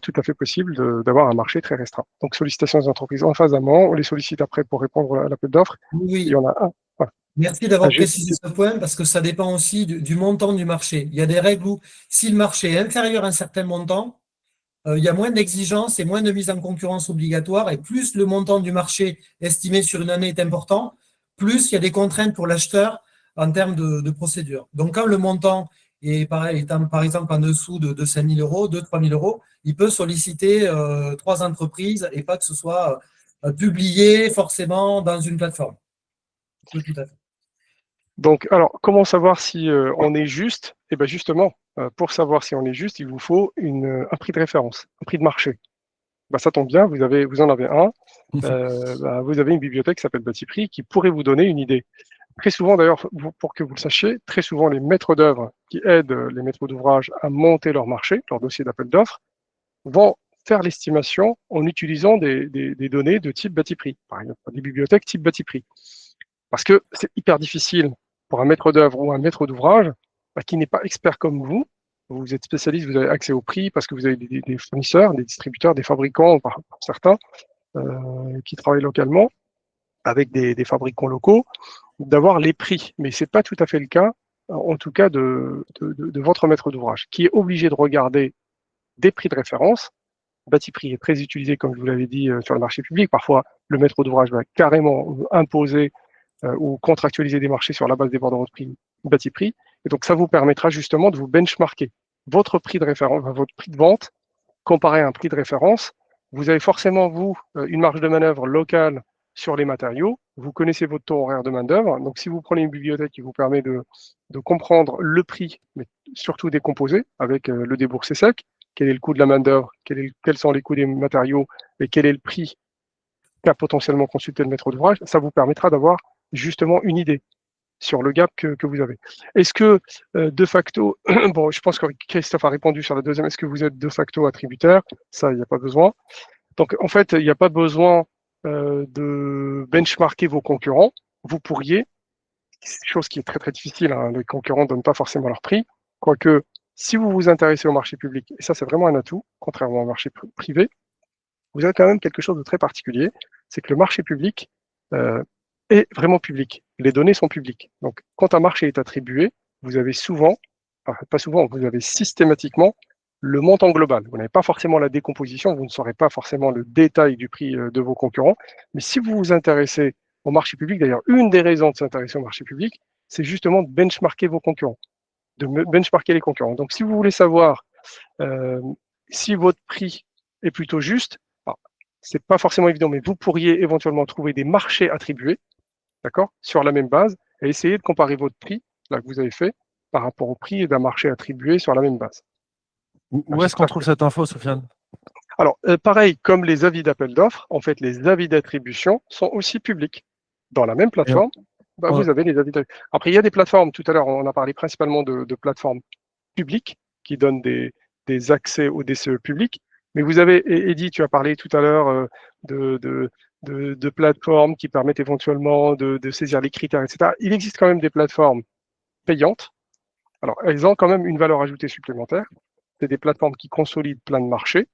Tout à fait possible d'avoir un marché très restreint. Donc, sollicitation des entreprises en phase amont, on les sollicite après pour répondre à l'appel d'offres. Il y Oui, en a un. Voilà. Merci d'avoir Juste, précisé ce point parce que ça dépend aussi du montant du marché. Il y a des règles où si le marché est inférieur à un certain montant, il y a moins d'exigences et moins de mise en concurrence obligatoire et plus le montant du marché estimé sur une année est important, plus il y a des contraintes pour l'acheteur en termes de procédure. Donc quand le montant est par exemple en dessous de 5 000 euros, 2 000 3 000 euros, il peut solliciter 3 entreprises et pas que ce soit publié forcément dans une plateforme. Oui, tout à fait. donc, alors, comment savoir si on est juste? Eh bien, justement, pour savoir si on est juste, il vous faut un prix de référence, un prix de marché. Bah, ça tombe bien, vous en avez un. Vous avez une bibliothèque qui s'appelle Batiprix qui pourrait vous donner une idée. Très souvent, d'ailleurs, pour que vous le sachiez, très souvent, les maîtres d'œuvre qui aident les maîtres d'ouvrage à monter leur marché, leur dossier d'appel d'offres, vont faire l'estimation en utilisant des données de type Batiprix, par exemple, des bibliothèques type Batiprix. Parce que c'est hyper difficile pour un maître d'œuvre ou un maître d'ouvrage qui n'est pas expert comme vous êtes spécialiste, vous avez accès au prix parce que vous avez des fournisseurs, des distributeurs, des fabricants, pour certains, qui travaillent localement avec des fabricants locaux, d'avoir les prix. Mais ce n'est pas tout à fait le cas, en tout cas, de votre maître d'ouvrage, qui est obligé de regarder des prix de référence. Batiprix est très utilisé, comme je vous l'avais dit, sur le marché public. Parfois, le maître d'ouvrage va carrément imposer ou contractualiser des marchés sur la base des bordereaux de prix Batiprix. Et donc, ça vous permettra justement de vous benchmarker votre prix de référence, votre prix de vente comparé à un prix de référence. Vous avez forcément, vous, une marge de manœuvre locale sur les matériaux. Vous connaissez votre taux horaire de main-d'œuvre. Donc, si vous prenez une bibliothèque qui vous permet de comprendre le prix, mais surtout des composés avec le déboursé sec, quel est le coût de la main-d'œuvre, quels sont les coûts des matériaux et quel est le prix qu'a potentiellement consulté le maître d'ouvrage, ça vous permettra d'avoir justement une idée sur le gap que vous avez. Est-ce que de facto, bon, je pense que Christophe a répondu sur la deuxième, est-ce que vous êtes de facto attributaire? Ça, il n'y a pas besoin. Donc, en fait, il n'y a pas besoin de benchmarker vos concurrents. Vous pourriez, chose qui est très très difficile, hein, les concurrents ne donnent pas forcément leur prix, quoique si vous vous intéressez au marché public, et ça c'est vraiment un atout, contrairement au marché privé, vous avez quand même quelque chose de très particulier, c'est que le marché public est vraiment public. Les données sont publiques. Donc, quand un marché est attribué, vous avez souvent, enfin, pas souvent, vous avez systématiquement le montant global. Vous n'avez pas forcément la décomposition, vous ne saurez pas forcément le détail du prix de vos concurrents. Mais si vous vous intéressez au marché public, d'ailleurs, une des raisons de s'intéresser au marché public, c'est justement de benchmarker vos concurrents, de benchmarker les concurrents. Donc, si vous voulez savoir si votre prix est plutôt juste, c'est pas forcément évident, mais vous pourriez éventuellement trouver des marchés attribués, d'accord, sur la même base, et essayer de comparer votre prix, là que vous avez fait, par rapport au prix d'un marché attribué sur la même base. Où est-ce qu'on trouve cette info, Sofiane? Alors, pareil, comme les avis d'appel d'offres, en fait, les avis d'attribution sont aussi publics. Dans la même plateforme, vous avez les avis d'attribution. Après, il y a des plateformes, tout à l'heure, on a parlé principalement de plateformes publiques qui donnent des accès au DCE public. Mais vous avez, Eddy, tu as parlé tout à l'heure de plateformes qui permettent éventuellement de saisir les critères, etc. Il existe quand même des plateformes payantes. Alors, elles ont quand même une valeur ajoutée supplémentaire. C'est des plateformes qui consolident plein de marchés.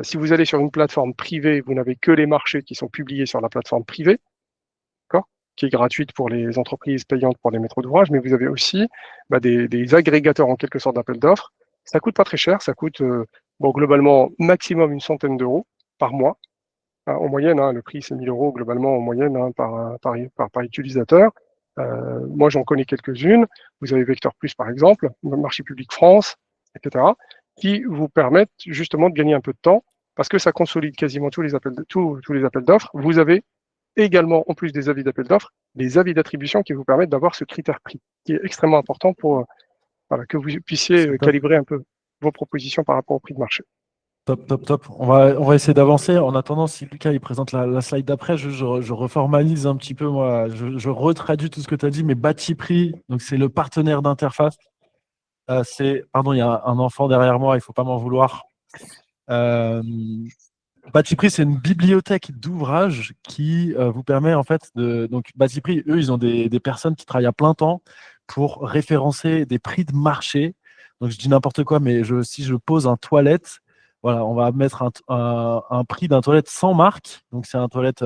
Si vous allez sur une plateforme privée, vous n'avez que les marchés qui sont publiés sur la plateforme privée, qui est gratuite pour les entreprises, payantes pour les maîtres d'ouvrage, mais vous avez aussi des agrégateurs en quelque sorte d'appels d'offres. Ça coûte pas très cher, ça coûte globalement maximum une centaine d'euros par mois. En moyenne, le prix c'est 1 000 euros globalement en moyenne par utilisateur. Moi j'en connais quelques-unes. Vous avez Vecteur Plus par exemple, Marché Public France, etc., qui vous permettent justement de gagner un peu de temps parce que ça consolide quasiment tous les appels d'offres. Vous avez également, en plus des avis d'appel d'offres, les avis d'attribution qui vous permettent d'avoir ce critère prix, qui est extrêmement important pour que vous puissiez calibrer un peu vos propositions par rapport au prix de marché. Top, top, top. On va essayer d'avancer. En attendant, si Lucas il présente la slide d'après, je reformalise un petit peu, moi, je retraduis tout ce que tu as dit, mais Batiprix, donc c'est le partenaire d'interface. Pardon, il y a un enfant derrière moi, il ne faut pas m'en vouloir. Batiprix, c'est une bibliothèque d'ouvrages qui vous permet en fait de. Donc, Batiprix, eux, ils ont des personnes qui travaillent à plein temps pour référencer des prix de marché. Donc, je dis n'importe quoi, mais si je pose un toilette, voilà, on va mettre un prix d'un toilette sans marque. Donc, c'est un toilette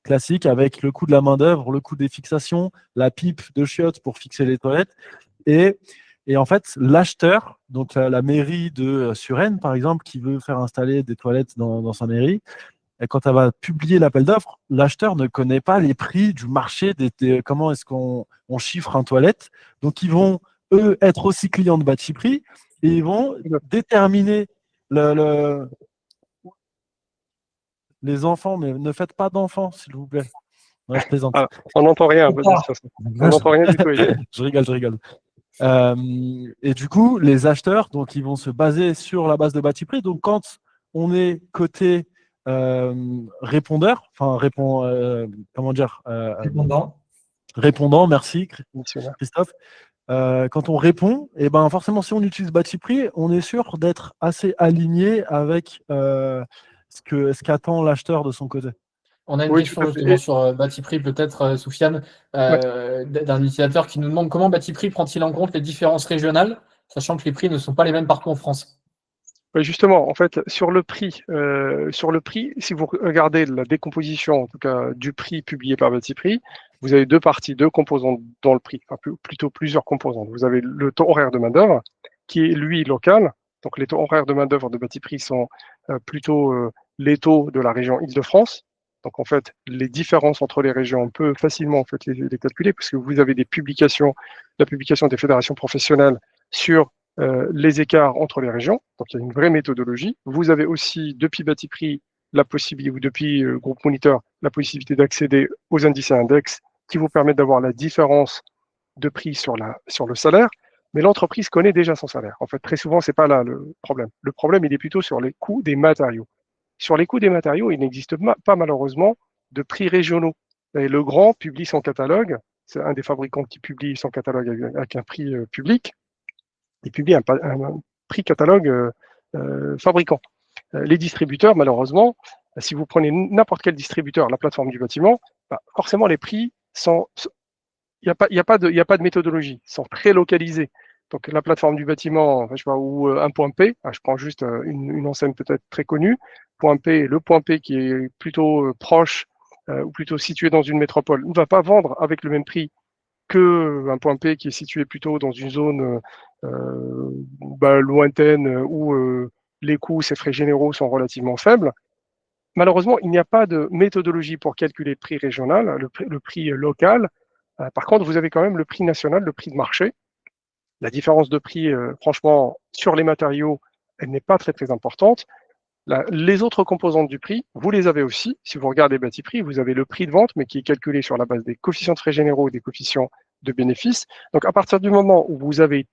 classique avec le coût de la main-d'œuvre, le coût des fixations, la pipe de chiottes pour fixer les toilettes. Et, et en fait, l'acheteur, donc la mairie de Suresnes, par exemple, qui veut faire installer des toilettes dans sa mairie, et quand elle va publier l'appel d'offres, l'acheteur ne connaît pas les prix du marché, comment est-ce qu'on chiffre un toilette. Donc, ils vont, eux, être aussi clients de Bati Prix et ils vont déterminer les enfants, mais ne faites pas d'enfants, s'il vous plaît. Ouais, je plaisante. Ah, on n'entend rien, de toute façon. On n'entend rien du tout. Je rigole. Et du coup, les acheteurs, donc, ils vont se baser sur la base de Bati Prix. Donc, quand on est côté répondeur, enfin, comment dire répondant, merci Christophe. Quand on répond, et ben forcément, si on utilise Bati Prix, on est sûr d'être assez aligné avec ce qu'attend l'acheteur de son côté. On a une question justement sur Bati Prix, peut-être, Soufiane, d'un utilisateur qui nous demande comment Bati Prix prend-il en compte les différences régionales, sachant que les prix ne sont pas les mêmes partout en France. Justement, en fait, sur le prix, si vous regardez la décomposition, en tout cas, du prix publié par Bati Prix, vous avez deux parties, deux composantes dans le prix, enfin, plutôt plusieurs composantes. Vous avez le taux horaire de main-d'œuvre, qui est, lui, local. Donc, les taux horaires de main-d'œuvre de Bati Prix sont plutôt les taux de la région Île-de-France. Donc, en fait, les différences entre les régions, on peut facilement en fait, les calculer, parce que vous avez des publications, la publication des fédérations professionnelles sur les écarts entre les régions. Donc, il y a une vraie méthodologie. Vous avez aussi, depuis Bati Prix, la possibilité, ou depuis Groupe Moniteur, la possibilité d'accéder aux indices et index qui vous permettent d'avoir la différence de prix sur le salaire. Mais l'entreprise connaît déjà son salaire. En fait, très souvent, c'est pas là le problème. Le problème, il est plutôt sur les coûts des matériaux. Sur les coûts des matériaux, il n'existe pas malheureusement de prix régionaux. Et Legrand publie son catalogue. C'est un des fabricants qui publie son catalogue avec un prix public. Il publie un prix catalogue fabricant. Les distributeurs, malheureusement, si vous prenez n'importe quel distributeur, la plateforme du bâtiment, forcément les prix sont... Il n'y a pas de méthodologie, ils sont très localisés. Donc la plateforme du bâtiment, je sais pas, ou un point P, je prends juste une enseigne peut-être très connue, point P, le point P qui est plutôt proche ou plutôt situé dans une métropole, ne va pas vendre avec le même prix qu'un point P qui est situé plutôt dans une zone lointaine où les coûts, ces frais généraux sont relativement faibles. Malheureusement, il n'y a pas de méthodologie pour calculer le prix régional, le prix local. Par contre, vous avez quand même le prix national, le prix de marché. La différence de prix, franchement, sur les matériaux, elle n'est pas très, très importante. Les autres composantes du prix, vous les avez aussi. Si vous regardez Bati Prix, vous avez le prix de vente, mais qui est calculé sur la base des coefficients de frais généraux et des coefficients de bénéfices. Donc, à partir du moment où vous avez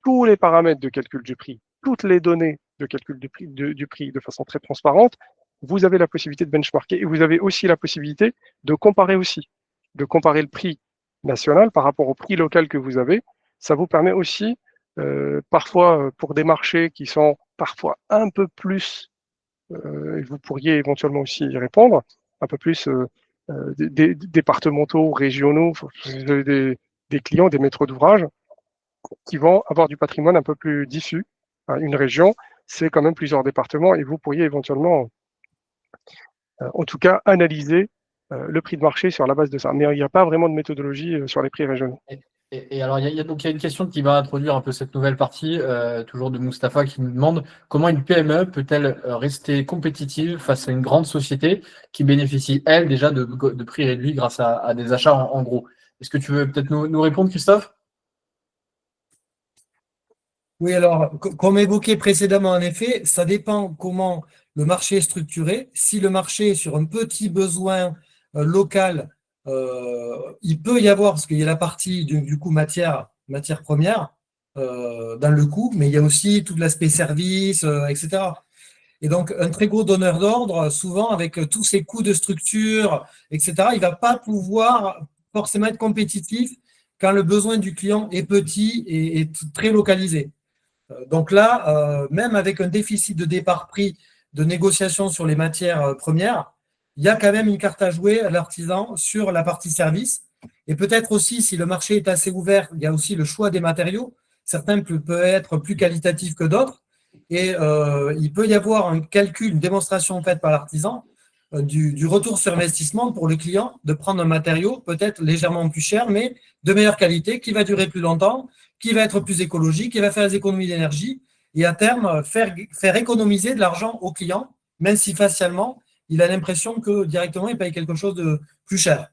tous les paramètres de calcul du prix, toutes les données de calcul du prix de façon très transparente, vous avez la possibilité de benchmarker et vous avez aussi la possibilité de comparer le prix national par rapport au prix local que vous avez. Ça vous permet aussi, parfois, pour des marchés qui sont parfois un peu plus et vous pourriez éventuellement aussi y répondre, un peu plus des départementaux, régionaux, des clients, des maîtres d'ouvrage qui vont avoir du patrimoine un peu plus diffus. Une région, c'est quand même plusieurs départements et vous pourriez éventuellement, en tout cas, analyser le prix de marché sur la base de ça. Mais il n'y a pas vraiment de méthodologie sur les prix régionaux. Et alors, il y a une question qui va introduire un peu cette nouvelle partie, toujours de Mustapha, qui nous demande comment une PME peut-elle rester compétitive face à une grande société qui bénéficie, elle, déjà de prix réduits grâce à des achats en gros. Est-ce que tu veux peut-être nous répondre, Christophe? Oui, alors, comme évoqué précédemment, en effet, ça dépend comment le marché est structuré. Si le marché est sur un petit besoin local, il peut y avoir, parce qu'il y a la partie du coup matière première dans le coût, mais il y a aussi tout l'aspect service, etc. Et donc, un très gros donneur d'ordre, souvent avec tous ses coûts de structure, etc., il ne va pas pouvoir forcément être compétitif quand le besoin du client est petit et très localisé. Donc là, même avec un déficit de départ prix de négociation sur les matières premières, il y a quand même une carte à jouer à l'artisan sur la partie service. Et peut-être aussi, si le marché est assez ouvert, il y a aussi le choix des matériaux. Certains peuvent être plus qualitatifs que d'autres. Et il peut y avoir un calcul, une démonstration faite par l'artisan du retour sur investissement pour le client de prendre un matériau peut-être légèrement plus cher, mais de meilleure qualité, qui va durer plus longtemps, qui va être plus écologique, qui va faire des économies d'énergie et à terme faire économiser de l'argent au client, même si facialement, il a l'impression que directement, il paye quelque chose de plus cher.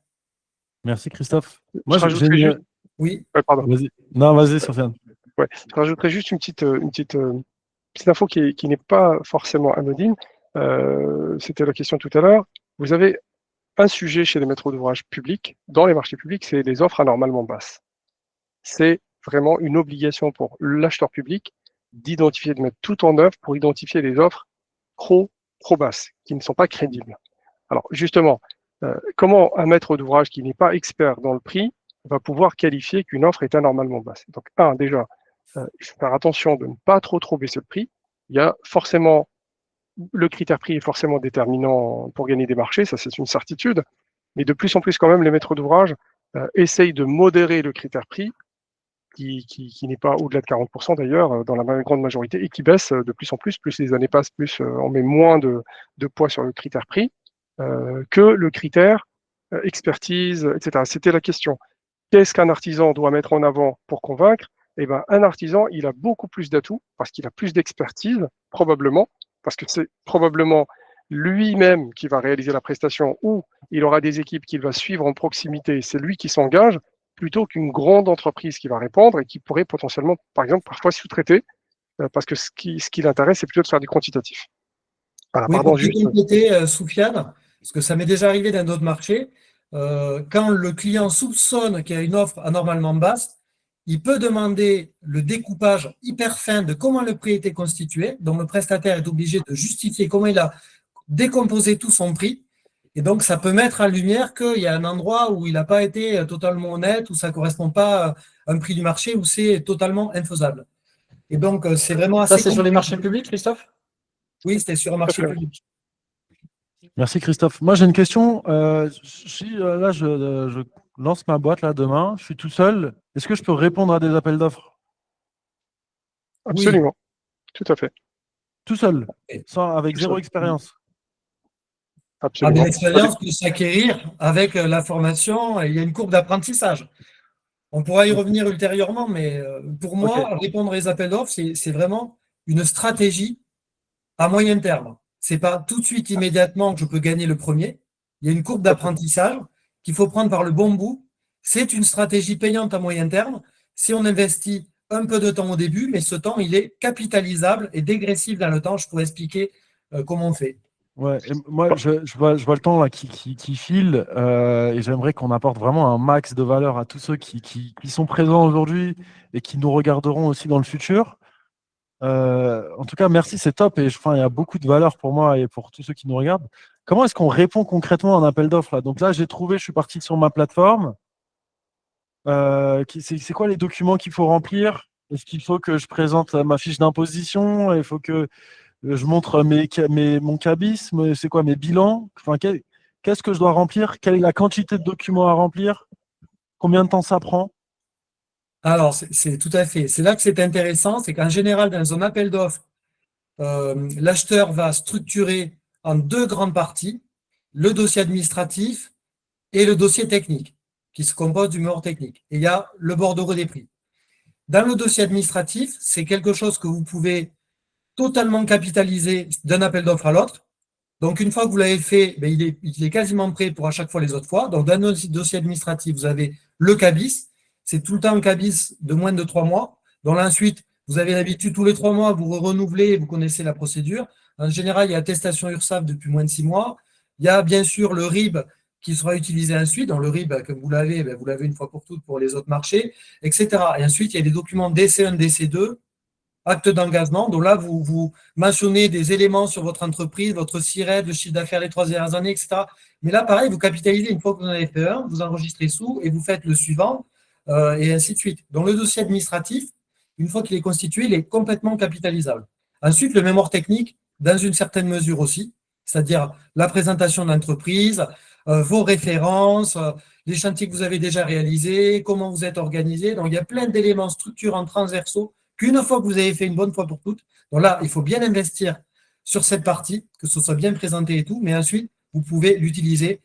Merci Christophe. Je Moi, rajouterais juste. Oui, Ouais, pardon. Vas-y. Non, vas-y, Sofiane. Ouais. Je rajouterais juste une petite info qui n'est pas forcément anodine. C'était la question tout à l'heure. Vous avez un sujet chez les maîtres d'ouvrage publics, dans les marchés publics, c'est les offres anormalement basses. C'est vraiment une obligation pour l'acheteur public d'identifier, de mettre tout en œuvre pour identifier les offres trop basses, qui ne sont pas crédibles. Alors justement, comment un maître d'ouvrage qui n'est pas expert dans le prix va pouvoir qualifier qu'une offre est anormalement basse? Donc, déjà, il faut faire attention de ne pas trop baisser le prix. Il y a forcément, le critère prix est forcément déterminant pour gagner des marchés, ça c'est une certitude, mais de plus en plus quand même, les maîtres d'ouvrage essayent de modérer le critère prix, qui n'est pas au-delà de 40% d'ailleurs, dans la grande majorité, et qui baisse de plus en plus les années passent, plus on met moins de poids sur le critère prix que le critère expertise, etc. C'était la question. Qu'est-ce qu'un artisan doit mettre en avant pour convaincre? Eh ben, un artisan, il a beaucoup plus d'atouts parce qu'il a plus d'expertise, probablement, parce que c'est probablement lui-même qui va réaliser la prestation ou il aura des équipes qu'il va suivre en proximité. C'est lui qui s'engage plutôt qu'une grande entreprise qui va répondre et qui pourrait potentiellement, par exemple, parfois sous-traiter parce que ce qui l'intéresse, c'est plutôt de faire du quantitatif. Voilà, oui, pardon, pour juste. compléter, Soufiane, parce que ça m'est déjà arrivé dans d'autres marchés, quand le client soupçonne qu'il y a une offre anormalement basse, il peut demander le découpage hyper fin de comment le prix était constitué, donc le prestataire est obligé de justifier comment il a décomposé tout son prix, et donc ça peut mettre en lumière qu'il y a un endroit où il n'a pas été totalement honnête, où ça ne correspond pas à un prix du marché, où c'est totalement infaisable. Et donc c'est vraiment assez... Ça, c'est sur les marchés publics, Christophe? Oui, c'était sur un marché public. Merci Christophe. Moi, j'ai une question. Si là, je lance ma boîte là demain, je suis tout seul. Est-ce que je peux répondre à des appels d'offres? Absolument, tout à fait. Tout seul, avec Tout zéro seul. expérience. Absolument. L'expérience peut s'acquérir avec la formation. Il y a une courbe d'apprentissage. On pourra y revenir ultérieurement, mais pour moi, répondre aux appels d'offres, c'est vraiment une stratégie à moyen terme. Ce n'est pas tout de suite, immédiatement, que je peux gagner le premier. Il y a une courbe d'apprentissage qu'il faut prendre par le bon bout. C'est une stratégie payante à moyen terme si on investit un peu de temps au début, mais ce temps, il est capitalisable et dégressif dans le temps. Je pourrais expliquer comment on fait. Ouais, et moi, je vois le temps là qui file et j'aimerais qu'on apporte vraiment un max de valeur à tous ceux qui sont présents aujourd'hui et qui nous regarderont aussi dans le futur. En tout cas, merci, c'est top. Et enfin, il y a beaucoup de valeur pour moi et pour tous ceux qui nous regardent. Comment est-ce qu'on répond concrètement à un appel d'offres là? Donc là, j'ai trouvé, je suis parti sur ma plateforme. C'est quoi les documents qu'il faut remplir? Est-ce qu'il faut que je présente ma fiche d'imposition? Il faut que je montre mon cabis, c'est quoi mes bilans? Enfin, qu'est-ce que je dois remplir? Quelle est la quantité de documents à remplir? Combien de temps ça prend? Alors, c'est tout à fait. C'est là que c'est intéressant, c'est qu'en général, dans un appel d'offres, l'acheteur va structurer en deux grandes parties, le dossier administratif et le dossier technique, qui se compose du mur technique. Et il y a le bordereau des prix. Dans le dossier administratif, c'est quelque chose que vous pouvez totalement capitaliser d'un appel d'offres à l'autre. Donc, une fois que vous l'avez fait, ben, il est quasiment prêt pour à chaque fois les autres fois. Donc, dans le dossier administratif, vous avez le cabis. C'est tout le temps un cabis de moins de 3 mois. Donc, là, ensuite, vous avez l'habitude tous les 3 mois, vous renouvelez, vous connaissez la procédure. En général, il y a attestation URSSAF depuis moins de 6 mois. Il y a bien sûr le RIB qui sera utilisé ensuite. Dans le RIB, comme vous l'avez une fois pour toutes pour les autres marchés, etc. Et ensuite, il y a les documents DC1, DC2, acte d'engagement. Donc là, vous mentionnez des éléments sur votre entreprise, votre SIRET, le chiffre d'affaires les 3 dernières années, etc. Mais là, pareil, vous capitalisez une fois que vous en avez fait un, vous enregistrez sous et vous faites le suivant, et ainsi de suite. Donc le dossier administratif, une fois qu'il est constitué, il est complètement capitalisable. Ensuite, le mémoire technique, dans une certaine mesure aussi, c'est-à-dire la présentation d'entreprise, vos références, les chantiers que vous avez déjà réalisés, comment vous êtes organisé. Donc, il y a plein d'éléments structurants transversaux qu'une fois que vous avez fait une bonne fois pour toutes, donc là, il faut bien investir sur cette partie, que ce soit bien présenté et tout, mais ensuite, vous pouvez l'utiliser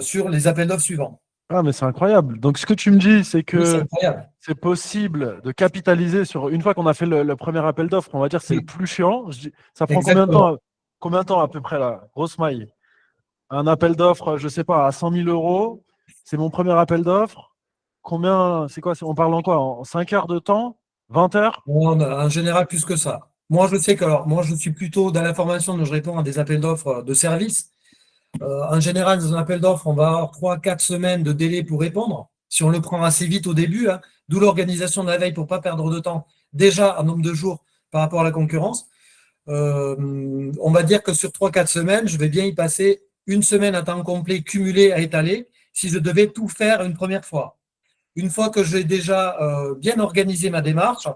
sur les appels d'offres suivants. Ah, mais c'est incroyable. Donc, ce que tu me dis, c'est Oui, c'est que incroyable. c'est possible de capitaliser sur une fois qu'on a fait le premier appel d'offres, on va dire que c'est le Oui, plus chiant. Ça prend exactement. combien de temps à peu près là? Grosse maille. Un appel d'offres, je sais pas, à 100 000 euros. C'est mon premier appel d'offres. Combien, c'est quoi? On parle en quoi? En 5 heures de temps? 20 heures? En général, plus que ça. Moi, je sais que, alors, moi, je suis plutôt dans la formation, donc je réponds à des appels d'offres de services. En général, dans un appel d'offres, on va avoir 3 à 4 semaines de délai pour répondre. Si on le prend assez vite au début, hein, d'où l'organisation de la veille pour ne pas perdre de temps, déjà un nombre de jours par rapport à la concurrence. On va dire que sur 3 à 4 semaines, je vais bien y passer une semaine à temps complet cumulé à étaler si je devais tout faire une première fois. Une fois que j'ai déjà bien organisé ma démarche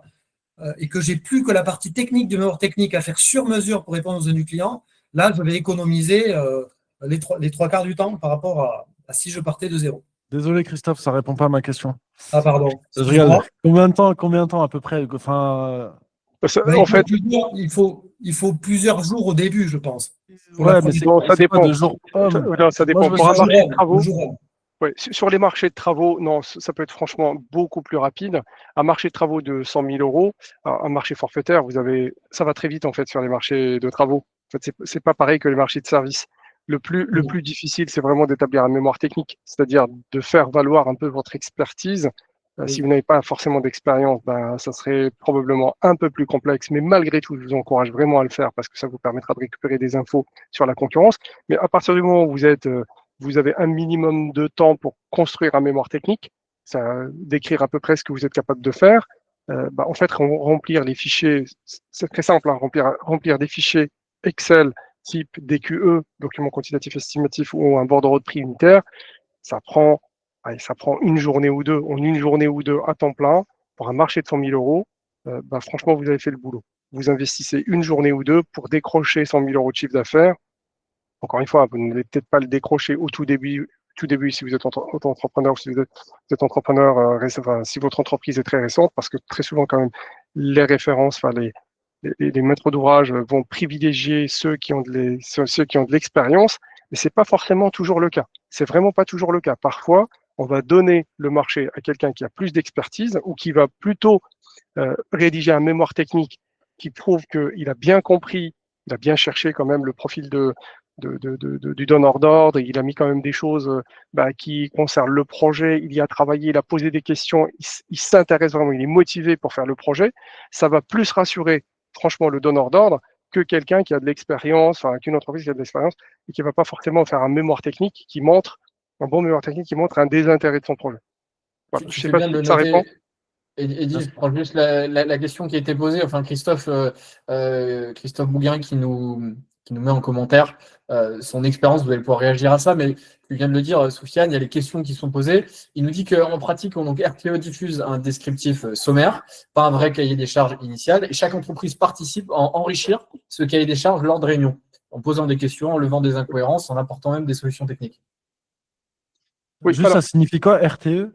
et que j'ai plus que la partie technique du mémoire technique à faire sur mesure pour répondre aux besoins du client, là, je vais économiser les 3 quarts du temps par rapport à si je partais de zéro. Désolé, Christophe, ça répond pas à ma question. Ah, pardon, Je rigole. excuse-moi. Combien de temps à peu près? Enfin, Ben, En fait, il faut plusieurs jours au début, je pense, pour la ouais, mais première. bon, ça c'est quoi dépend. de jour homme? Non, ça Moi, je dépend. me Pour suis un Le jour marché de même, le travaux, jour même. ouais, sur les marchés de travaux, non, ça peut être franchement beaucoup plus rapide. Un marché de travaux de 100 000 euros, un marché forfaitaire, ça va très vite en fait sur les marchés de travaux. En fait, c'est pas pareil que les marchés de services. Le plus difficile, c'est vraiment d'établir un mémoire technique, c'est-à-dire de faire valoir un peu votre expertise. Si Oui. vous n'avez pas forcément d'expérience, ben, ça serait probablement un peu plus complexe, mais malgré tout, je vous encourage vraiment à le faire parce que ça vous permettra de récupérer des infos sur la concurrence. Mais à partir du moment où vous avez un minimum de temps pour construire un mémoire technique, ça, d'écrire à peu près ce que vous êtes capable de faire. Bah, en fait, remplir les fichiers, c'est très simple, hein, remplir des fichiers Excel type DQE, document quantitatif estimatif ou un bordereau de prix unitaire, ça prend, ça prend une journée ou deux, en une journée ou deux à temps plein pour un marché de 100 000 euros. Bah, franchement, vous avez fait le boulot. Vous investissez une journée ou deux pour décrocher 100 000 euros de chiffre d'affaires. Encore une fois, vous n'allez peut-être pas le décrocher au tout début si vous êtes auto-entrepreneur ou si vous êtes entrepreneur, si votre entreprise est très récente, parce que très souvent, quand même, les références, enfin, les maîtres d'ouvrage vont privilégier ceux qui ont de l'expérience, mais c'est pas forcément toujours le cas. C'est vraiment pas toujours le cas. Parfois, on va donner le marché à quelqu'un qui a plus d'expertise ou qui va plutôt rédiger un mémoire technique qui prouve qu'il a bien compris, il a bien cherché quand même le profil du donneur d'ordre, il a mis quand même des choses qui concernent le projet, il y a travaillé, il a posé des questions, il s'intéresse vraiment, il est motivé pour faire le projet. Ça va plus rassurer franchement le donneur d'ordre que quelqu'un qui a de l'expérience, enfin qu'une entreprise qui a de l'expérience et qui ne va pas forcément faire un mémoire technique qui montre, un bon mémoire technique qui montre un désintérêt de son projet. Voilà. Je ne Tu sais fais pas bien de si le ça répond. noter. Eddy, je prends juste la question qui a été posée. Enfin, Christophe Bouguin qui nous met en commentaire son expérience. Vous allez pouvoir réagir à ça, mais tu viens de le dire, Soufiane, il y a les questions qui sont posées. Il nous dit qu'en pratique, donc, RTE diffuse un descriptif sommaire, pas un vrai cahier des charges initial, et chaque entreprise participe à enrichir ce cahier des charges lors de réunions, en posant des questions, en levant des incohérences, en apportant même des solutions techniques. Oui, Juste, alors, ça signifie quoi, RTE?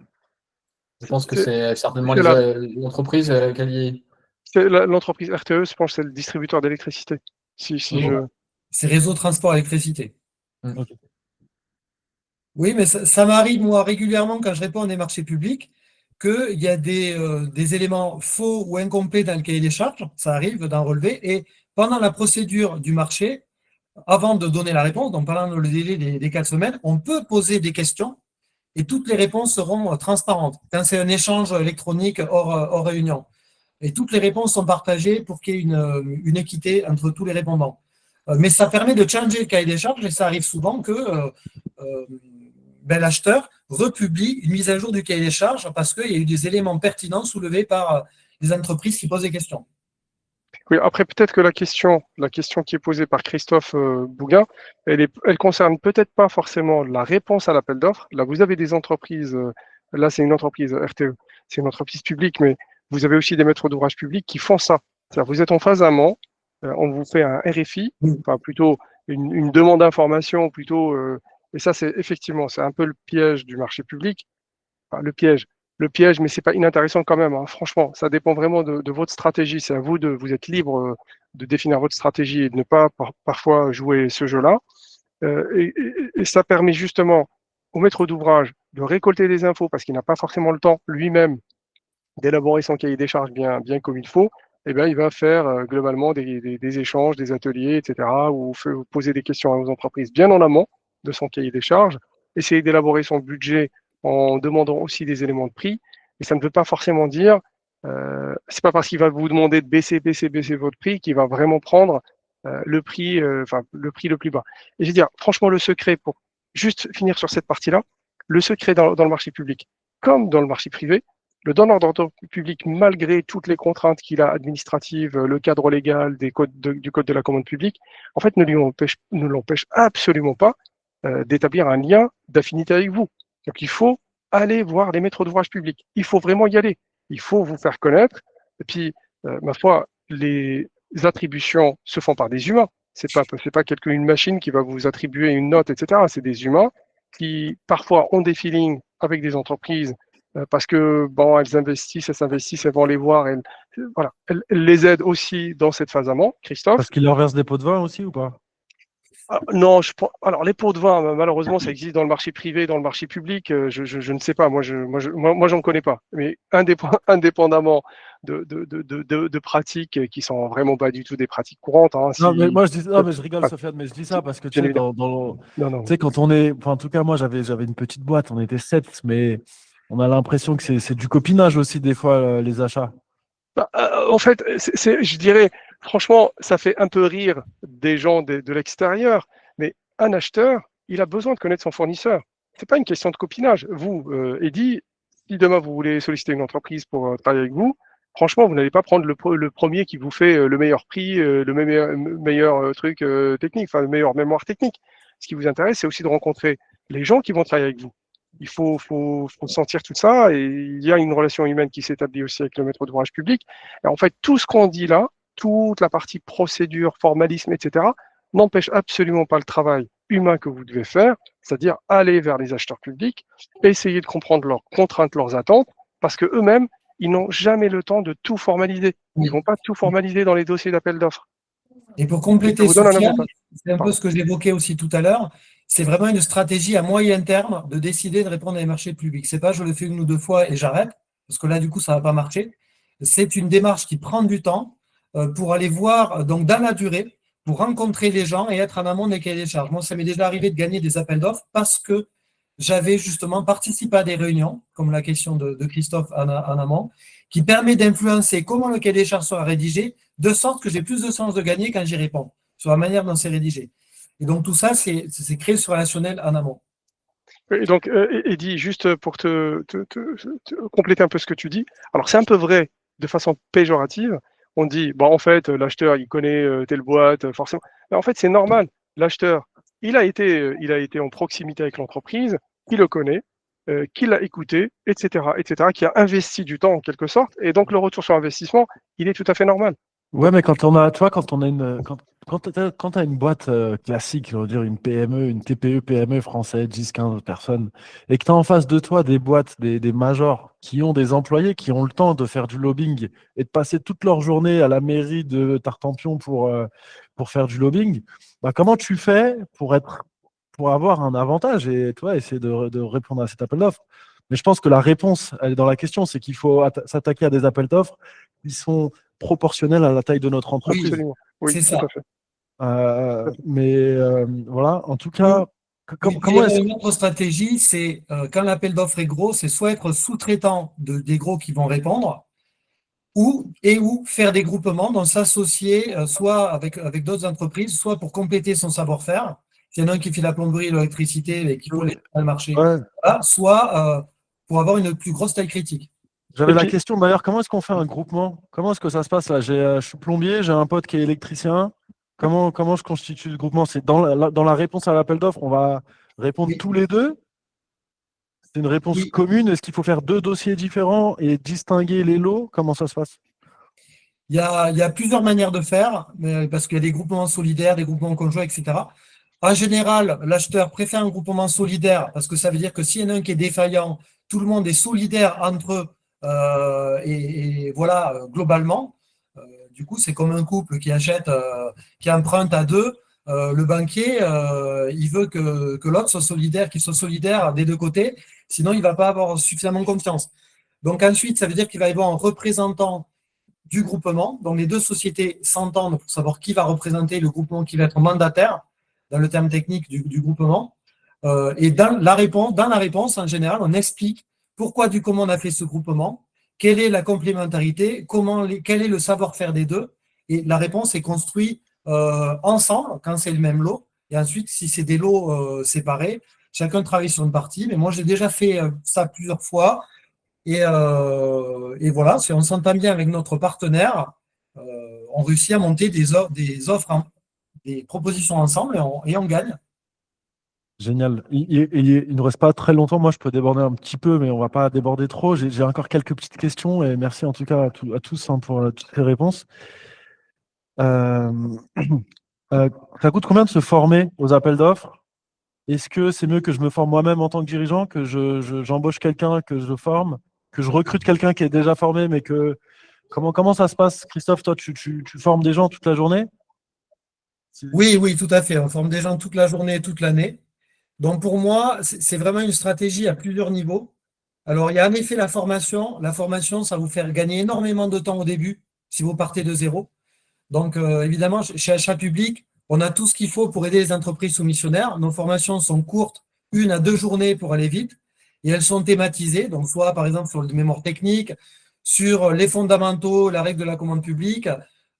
Je pense que c'est c'est certainement c'est la- l'entreprise qu'elle c'est l'entreprise RTE, je pense que c'est le distributeur d'électricité. Si Oui. je... C'est réseau transport électricité. Ok. Oui, mais ça m'arrive, moi, régulièrement, quand je réponds à des marchés publics, qu'il y a des éléments faux ou incomplets dans le cahier des charges. Ça arrive d'en relever. Et pendant la procédure du marché, avant de donner la réponse, donc pendant le délai des 4 semaines, on peut poser des questions et toutes les réponses seront transparentes. Quand c'est un échange électronique hors réunion. Et toutes les réponses sont partagées pour qu'il y ait une équité entre tous les répondants. Mais ça permet de changer le cahier des charges et ça arrive souvent que l'acheteur republie une mise à jour du cahier des charges parce qu'il y a eu des éléments pertinents soulevés par les entreprises qui posent des questions. Oui, après, peut-être que la question qui est posée par Christophe Bouguin, elle concerne peut-être pas forcément la réponse à l'appel d'offres. Là, vous avez des entreprises, là, c'est une entreprise RTE, c'est une entreprise publique, mais vous avez aussi des maîtres d'ouvrage publics qui font ça. C'est-à-dire, vous êtes en phase amont, on vous fait un RFI, enfin, plutôt une demande d'information, plutôt, et ça, c'est effectivement, c'est un peu le piège du marché public. Enfin, le piège, le piège, mais c'est pas inintéressant quand même, hein. Franchement, ça dépend vraiment de votre stratégie. C'est à vous vous êtes libre de définir votre stratégie et de ne pas parfois jouer ce jeu-là. Et ça permet justement au maître d'ouvrage de récolter des infos parce qu'il n'a pas forcément le temps lui-même d'élaborer son cahier des charges bien comme il faut. Eh bien, il va faire globalement des échanges, des ateliers, etc., ou poser des questions aux entreprises bien en amont de son cahier des charges, essayer d'élaborer son budget en demandant aussi des éléments de prix. Et ça ne veut pas forcément dire, c'est pas parce qu'il va vous demander de baisser votre prix qu'il va vraiment prendre le prix le plus bas. Et je veux dire, franchement, le secret, pour juste finir sur cette partie-là, le secret dans le marché public, comme dans le marché privé, le donneur d'ordre public, malgré toutes les contraintes qu'il a administratives, le cadre légal du code de la commande publique, en fait, ne l'empêche absolument pas d'établir un lien d'affinité avec vous. Donc, il faut aller voir les maîtres d'ouvrage publics. Il faut vraiment y aller. Il faut vous faire connaître. Et puis, ma foi, les attributions se font par des humains. C'est pas une machine qui va vous attribuer une note, etc. C'est des humains qui, parfois, ont des feelings avec des entreprises parce que bon, elles s'investissent, elles vont les voir, elles les aident aussi dans cette phase amont. Christophe? Parce qu'ils leur versent des pots de vin aussi ou pas? Non, alors les pots de vin, malheureusement, ça existe dans le marché privé, dans le marché public. Je ne sais pas, moi, j'en connais pas. Mais indépendamment de pratiques qui sont vraiment pas du tout des pratiques courantes. Hein, non, mais moi je rigole, Ah, Sofiane, mais je dis ça parce que tu sais, non. tu sais, quand on est, enfin, en tout cas, moi j'avais une petite boîte, on était 7, mais on a l'impression que c'est du copinage aussi des fois les achats. En fait, je dirais, franchement, ça fait un peu rire des gens de l'extérieur, mais un acheteur, il a besoin de connaître son fournisseur. C'est pas une question de copinage. Vous, Eddy, si demain vous voulez solliciter une entreprise pour travailler avec vous, franchement, vous n'allez pas prendre le premier qui vous fait le meilleur prix, le meilleur truc technique, enfin le meilleur mémoire technique. Ce qui vous intéresse, c'est aussi de rencontrer les gens qui vont travailler avec vous. Il faut sentir tout ça et il y a une relation humaine qui s'établit aussi avec le maître d'ouvrage public. Et en fait, tout ce qu'on dit là, toute la partie procédure, formalisme, etc., n'empêche absolument pas le travail humain que vous devez faire, c'est-à-dire aller vers les acheteurs publics, essayer de comprendre leurs contraintes, leurs attentes, parce que eux-mêmes, ils n'ont jamais le temps de tout formaliser. Ils ne vont pas tout formaliser dans les dossiers d'appel d'offres. Et pour compléter, Sofiane, c'est un peu ce que j'évoquais aussi tout à l'heure, c'est vraiment une stratégie à moyen terme de décider de répondre à les marchés publics. C'est pas je le fais une ou deux fois et j'arrête, parce que là, du coup, ça va pas marcher. C'est une démarche qui prend du temps pour aller voir, donc dans la durée, pour rencontrer les gens et être en amont des cahiers des charges. Moi, ça m'est déjà arrivé de gagner des appels d'offres parce que j'avais justement participé à des réunions, comme la question de Christophe en amont, qui permet d'influencer comment le cahier des charges sera rédigé, de sorte que j'ai plus de chances de gagner quand j'y réponds, sur la manière dont c'est rédigé. Et donc, tout ça, c'est créer ce relationnel en amont. Et donc, Eddy, juste pour te compléter un peu ce que tu dis, alors c'est un peu vrai de façon péjorative. On dit, bon, en fait, l'acheteur, il connaît telle boîte, forcément. Mais en fait, c'est normal. L'acheteur, il a été en proximité avec l'entreprise, il le connaît, qui l'a écouté, etc., qui a investi du temps en quelque sorte. Et donc, le retour sur investissement, il est tout à fait normal. Ouais, mais quand on a, tu vois, quand on a quand t'as une boîte classique, je veux dire une PME, une TPE, PME française, 10-15 personnes, et que tu as en face de toi des boîtes, des majors qui ont des employés qui ont le temps de faire du lobbying et de passer toute leur journée à la mairie de Tartampion pour faire du lobbying, bah, comment tu fais pour avoir un avantage et toi, essayer de répondre à cet appel d'offres? Mais je pense que la réponse, elle est dans la question, c'est qu'il faut s'attaquer à des appels d'offres qui sont proportionnels à la taille de notre entreprise. Absolument. Oui, c'est tout ça. à fait. Voilà, en tout cas, comment est-ce une autre stratégie, c'est quand l'appel d'offres est gros, c'est soit être sous-traitant des gros qui vont répondre, ou faire des groupements, donc s'associer soit avec d'autres entreprises, soit pour compléter son savoir-faire. S'il y en a un qui fait la plomberie, l'électricité et qui connaît le marché, ouais. voilà, soit pour avoir une plus grosse taille critique. J'avais la question d'ailleurs, comment est-ce qu'on fait un groupement? Comment est-ce que ça se passe là? Je suis plombier, j'ai un pote qui est électricien. Comment je constitue le groupement? C'est dans la réponse à l'appel d'offres, on va répondre tous les deux? C'est une réponse commune? Est-ce qu'il faut faire 2 dossiers différents et distinguer les lots? Comment ça se passe? Il y a plusieurs manières de faire, parce qu'il y a des groupements solidaires, des groupements conjoints, etc. En général, l'acheteur préfère un groupement solidaire parce que ça veut dire que s'il y en a un qui est défaillant, tout le monde est solidaire entre eux, et voilà, globalement. Du coup, c'est comme un couple qui achète, qui emprunte à deux. Le banquier, il veut que l'autre soit solidaire, qu'il soit solidaire des deux côtés, sinon il ne va pas avoir suffisamment confiance. Donc ensuite, ça veut dire qu'il va y avoir un représentant du groupement. Donc les deux sociétés s'entendent pour savoir qui va représenter le groupement, qui va être mandataire, dans le terme technique du groupement. Et dans la réponse, en général, on explique pourquoi du comment on a fait ce groupement, quelle est la complémentarité, quel est le savoir-faire des deux. Et la réponse est construite ensemble, quand c'est le même lot. Et ensuite, si c'est des lots séparés, chacun travaille sur une partie. Mais moi, j'ai déjà fait ça plusieurs fois. Et voilà, si on s'entend bien avec notre partenaire, on réussit à monter des offres, des propositions ensemble et on gagne. Génial. Il ne reste pas très longtemps. Moi, je peux déborder un petit peu, mais on ne va pas déborder trop. J'ai encore quelques petites questions et merci en tout cas à tous hein, pour toutes les réponses. Euh, Ça coûte combien de se former aux appels d'offres? Est-ce que c'est mieux que je me forme moi-même en tant que dirigeant, que j'embauche quelqu'un, que je forme, que je recrute quelqu'un qui est déjà formé, mais que… Comment ça se passe, Christophe? Toi, tu formes des gens toute la journée? Oui, oui, tout à fait. On forme des gens toute la journée, toute l'année. Donc pour moi, c'est vraiment une stratégie à plusieurs niveaux. Alors il y a en effet la formation. La formation, ça va vous faire gagner énormément de temps au début si vous partez de zéro. Donc évidemment, chez Achat Public, on a tout ce qu'il faut pour aider les entreprises soumissionnaires. Nos formations sont courtes, 1 à 2 journées pour aller vite, et elles sont thématisées. Donc soit par exemple sur le mémoire technique, sur les fondamentaux, la règle de la commande publique,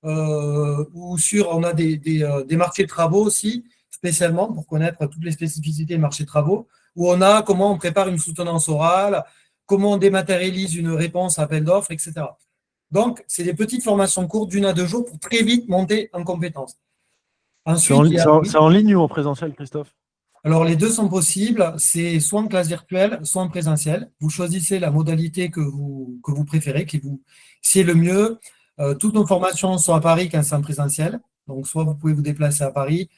ou sur, on a des marchés de travaux aussi, spécialement pour connaître toutes les spécificités des marchés de travaux, où on a comment on prépare une soutenance orale, comment on dématérialise une réponse à appel d'offres, etc. Donc, c'est des petites formations courtes d'1 à 2 jours pour très vite monter en compétences. Ensuite, il y a… c'est en ligne ou en présentiel, Christophe? Alors, les deux sont possibles. C'est soit en classe virtuelle, soit en présentiel. Vous choisissez la modalité que vous préférez, si est le mieux. Toutes nos formations sont à Paris quand c'est en présentiel. Donc, soit vous pouvez vous déplacer à Paris,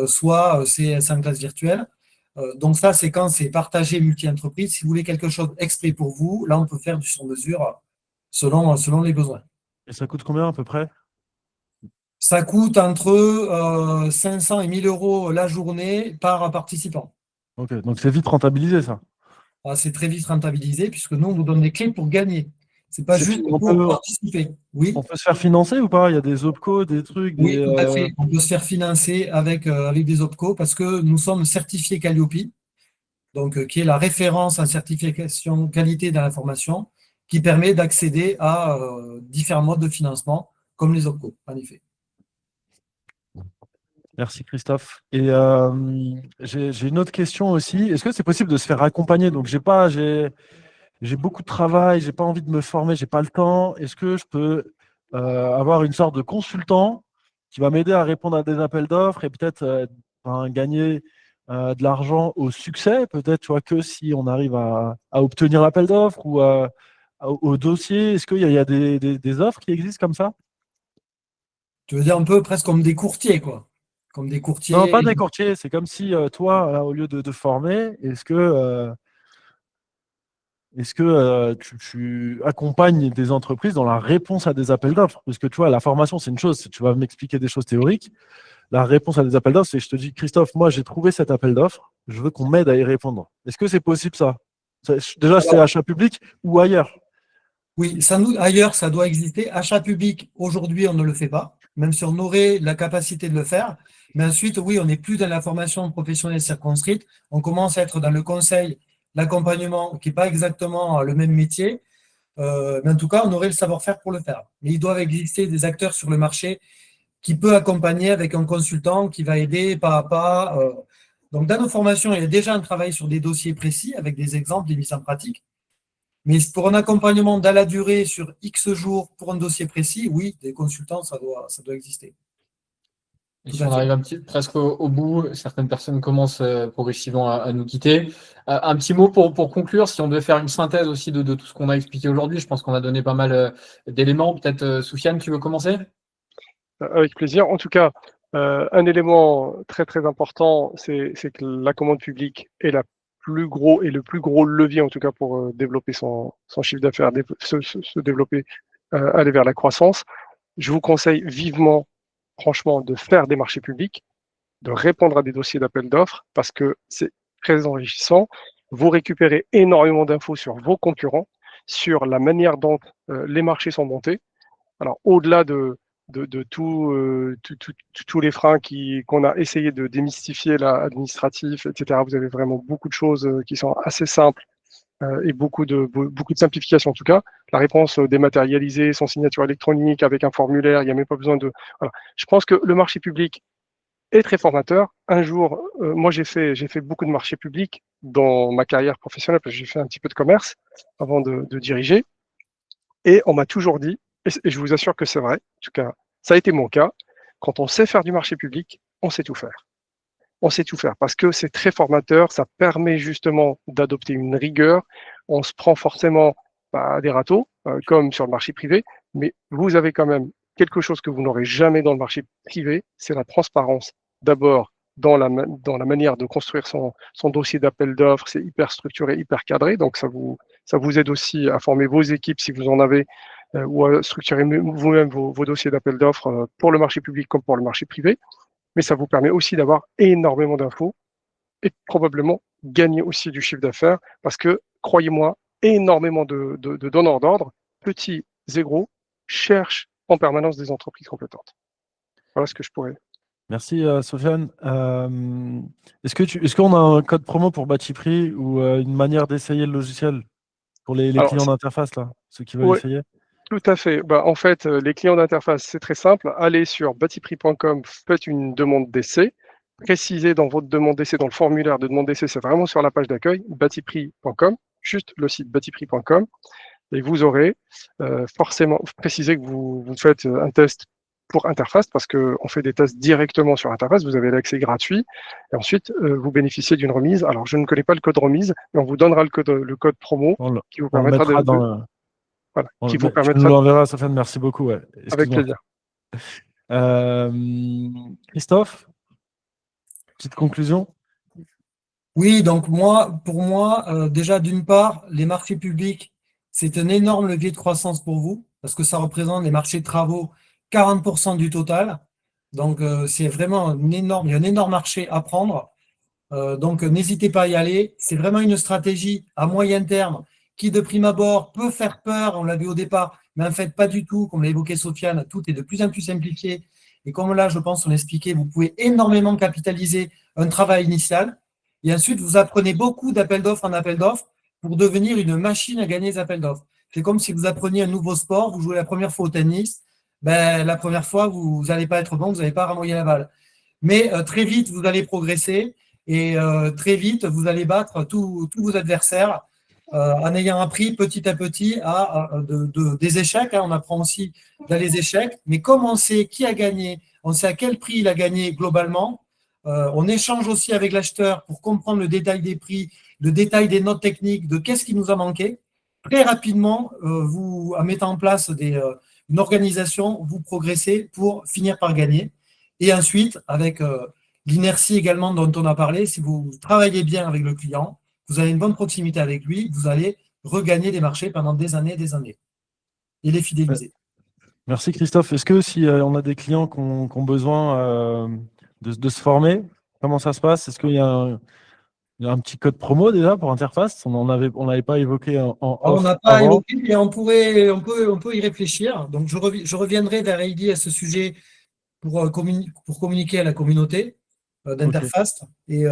soit c'est en classe virtuelle. Donc, ça, c'est quand c'est partagé multi-entreprise. Si vous voulez quelque chose exprès pour vous, là, on peut faire du sur-mesure selon les besoins. Et ça coûte combien à peu près? Ça coûte entre 500 et 1000 euros la journée par participant. Ok, donc c'est vite rentabilisé ça. C'est très vite rentabilisé puisque nous, on vous donne des clés pour gagner. Ce n'est pas juste pour participer. Oui, On peut se faire financer ou pas? Il y a des OPCO, des trucs, oui, tout à fait. On peut se faire financer avec des OPCO parce que nous sommes certifiés Calliope, donc qui est la référence en certification qualité dans la formation, qui permet d'accéder à différents modes de financement comme les OPCO, en effet. Merci Christophe. Et j'ai une autre question aussi. Est-ce que c'est possible de se faire accompagner? Donc j'ai beaucoup de travail, j'ai pas envie de me former, j'ai pas le temps. Est-ce que je peux avoir une sorte de consultant qui va m'aider à répondre à des appels d'offres et peut-être gagner de l'argent au succès, peut-être tu vois, que si on arrive à obtenir l'appel d'offres ou au dossier. Est-ce qu'il y a des offres qui existent comme ça? Tu veux dire un peu presque comme des courtiers, quoi. Comme des courtiers. Non, pas des courtiers. C'est comme si toi, au lieu de former, est-ce que tu accompagnes des entreprises dans la réponse à des appels d'offres? Parce que tu vois, la formation, c'est une chose. Tu vas m'expliquer des choses théoriques. La réponse à des appels d'offres, c'est je te dis, Christophe, moi, j'ai trouvé cet appel d'offres. Je veux qu'on m'aide à y répondre. Est-ce que c'est possible ça? Déjà, c'est achat public ou ailleurs? Oui, ailleurs, ça doit exister. Achat public, aujourd'hui, on ne le fait pas, même si on aurait la capacité de le faire. Mais ensuite, oui, on n'est plus dans la formation professionnelle circonscrite. On commence à être dans le conseil, l'accompagnement, qui n'est pas exactement le même métier. Mais en tout cas, on aurait le savoir-faire pour le faire. Mais il doit exister des acteurs sur le marché qui peut accompagner avec un consultant qui va aider pas à pas. Donc, dans nos formations, il y a déjà un travail sur des dossiers précis avec des exemples, des mises en pratique. Mais pour un accompagnement dans la durée sur X jours pour un dossier précis, oui, des consultants, ça doit exister. Et si on arrive presque au bout, certaines personnes commencent progressivement à nous quitter. Un petit mot pour conclure, si on devait faire une synthèse aussi de tout ce qu'on a expliqué aujourd'hui, je pense qu'on a donné pas mal d'éléments. Peut-être, Soufiane, tu veux commencer? Avec plaisir. En tout cas, un élément très très important, c'est que la commande publique est la plus gros et le plus gros levier en tout cas pour développer son chiffre d'affaires, se développer, aller vers la croissance. Je vous conseille vivement, franchement, de faire des marchés publics, de répondre à des dossiers d'appel d'offres parce que c'est très enrichissant. Vous récupérez énormément d'infos sur vos concurrents, sur la manière dont les marchés sont montés. Alors, au-delà de tous les freins qu'on a essayé de démystifier, là, administratifs, etc., vous avez vraiment beaucoup de choses qui sont assez simples et beaucoup de simplifications en tout cas. La réponse dématérialisée, sans signature électronique, avec un formulaire, il n'y a même pas besoin de... Voilà. Je pense que le marché public est très formateur. Un jour, moi j'ai fait beaucoup de marchés publics dans ma carrière professionnelle, parce que j'ai fait un petit peu de commerce avant de diriger. Et on m'a toujours dit, et je vous assure que c'est vrai, en tout cas, ça a été mon cas, quand on sait faire du marché public, on sait tout faire. On sait tout faire parce que c'est très formateur, ça permet justement d'adopter une rigueur. On se prend forcément des râteaux, comme sur le marché privé, mais vous avez quand même quelque chose que vous n'aurez jamais dans le marché privé, c'est la transparence. D'abord, dans la manière de construire son dossier d'appel d'offres, c'est hyper structuré, hyper cadré, donc ça vous aide aussi à former vos équipes si vous en avez, ou à structurer vous-même vos dossiers d'appel d'offres pour le marché public comme pour le marché privé. Mais ça vous permet aussi d'avoir énormément d'infos et probablement gagner aussi du chiffre d'affaires parce que, croyez-moi, énormément de donneurs d'ordre, petits et gros, cherchent en permanence des entreprises compétentes. Voilà ce que je pourrais. Merci Sofiane. Est-ce qu'on a un code promo pour Batipree ou une manière d'essayer le logiciel pour les Alors, clients d'interface, là, ceux qui veulent ouais, essayer? tout à fait. En fait, les clients d'interface, c'est très simple. Allez sur batipree.com, faites une demande d'essai. Précisez dans votre demande d'essai, dans le formulaire de demande d'essai, c'est vraiment sur la page d'accueil, batipree.com, juste le site batipree.com. Et vous aurez forcément précisé que vous faites un test pour Interface parce qu'on fait des tests directement sur Interface. Vous avez l'accès gratuit. Et ensuite, vous bénéficiez d'une remise. Alors, je ne connais pas le code remise, mais on vous donnera le code promo qui vous On le permettra mettra dans... voilà, Tu nous l'enverras, Sofiane, merci beaucoup. Ouais. Avec plaisir. Christophe, petite conclusion? Oui, donc pour moi, déjà d'une part, les marchés publics, c'est un énorme levier de croissance pour vous, parce que ça représente les marchés de travaux 40% du total. Donc c'est vraiment il y a un énorme marché à prendre. Donc n'hésitez pas à y aller. C'est vraiment une stratégie à moyen terme qui, de prime abord, peut faire peur, on l'a vu au départ, mais en fait pas du tout, comme l'a évoqué Sofiane, tout est de plus en plus simplifié. Et comme là, je pense, on l'a expliqué, vous pouvez énormément capitaliser un travail initial. Et ensuite, vous apprenez beaucoup d'appels d'offres en appels d'offres pour devenir une machine à gagner des appels d'offres. C'est comme si vous appreniez un nouveau sport, vous jouez la première fois au tennis, ben, la première fois, vous n'allez pas être bon, vous n'allez pas renvoyer la balle. Mais très vite, vous allez progresser et très vite, vous allez battre tous vos adversaires en ayant appris petit à petit des échecs. On apprend aussi dans les échecs. Mais comme on sait qui a gagné, on sait à quel prix il a gagné globalement, on échange aussi avec l'acheteur pour comprendre le détail des prix, le détail des notes techniques, de qu'est-ce qui nous a manqué. Très rapidement, vous, en mettant en place une organisation, vous progressez pour finir par gagner. Et ensuite, avec l'inertie également dont on a parlé, si vous travaillez bien avec le client, vous avez une bonne proximité avec lui, vous allez regagner des marchés pendant des années et les fidéliser. Merci Christophe. Est-ce que si on a des clients qui ont besoin de se former, comment ça se passe? Est-ce qu'il y a un petit code promo déjà pour Interface? On l'avait pas évoqué en On off n'a pas avant. évoqué, mais on peut y réfléchir. Donc, je reviendrai vers Heidi à ce sujet pour communiquer à la communauté d'Interface et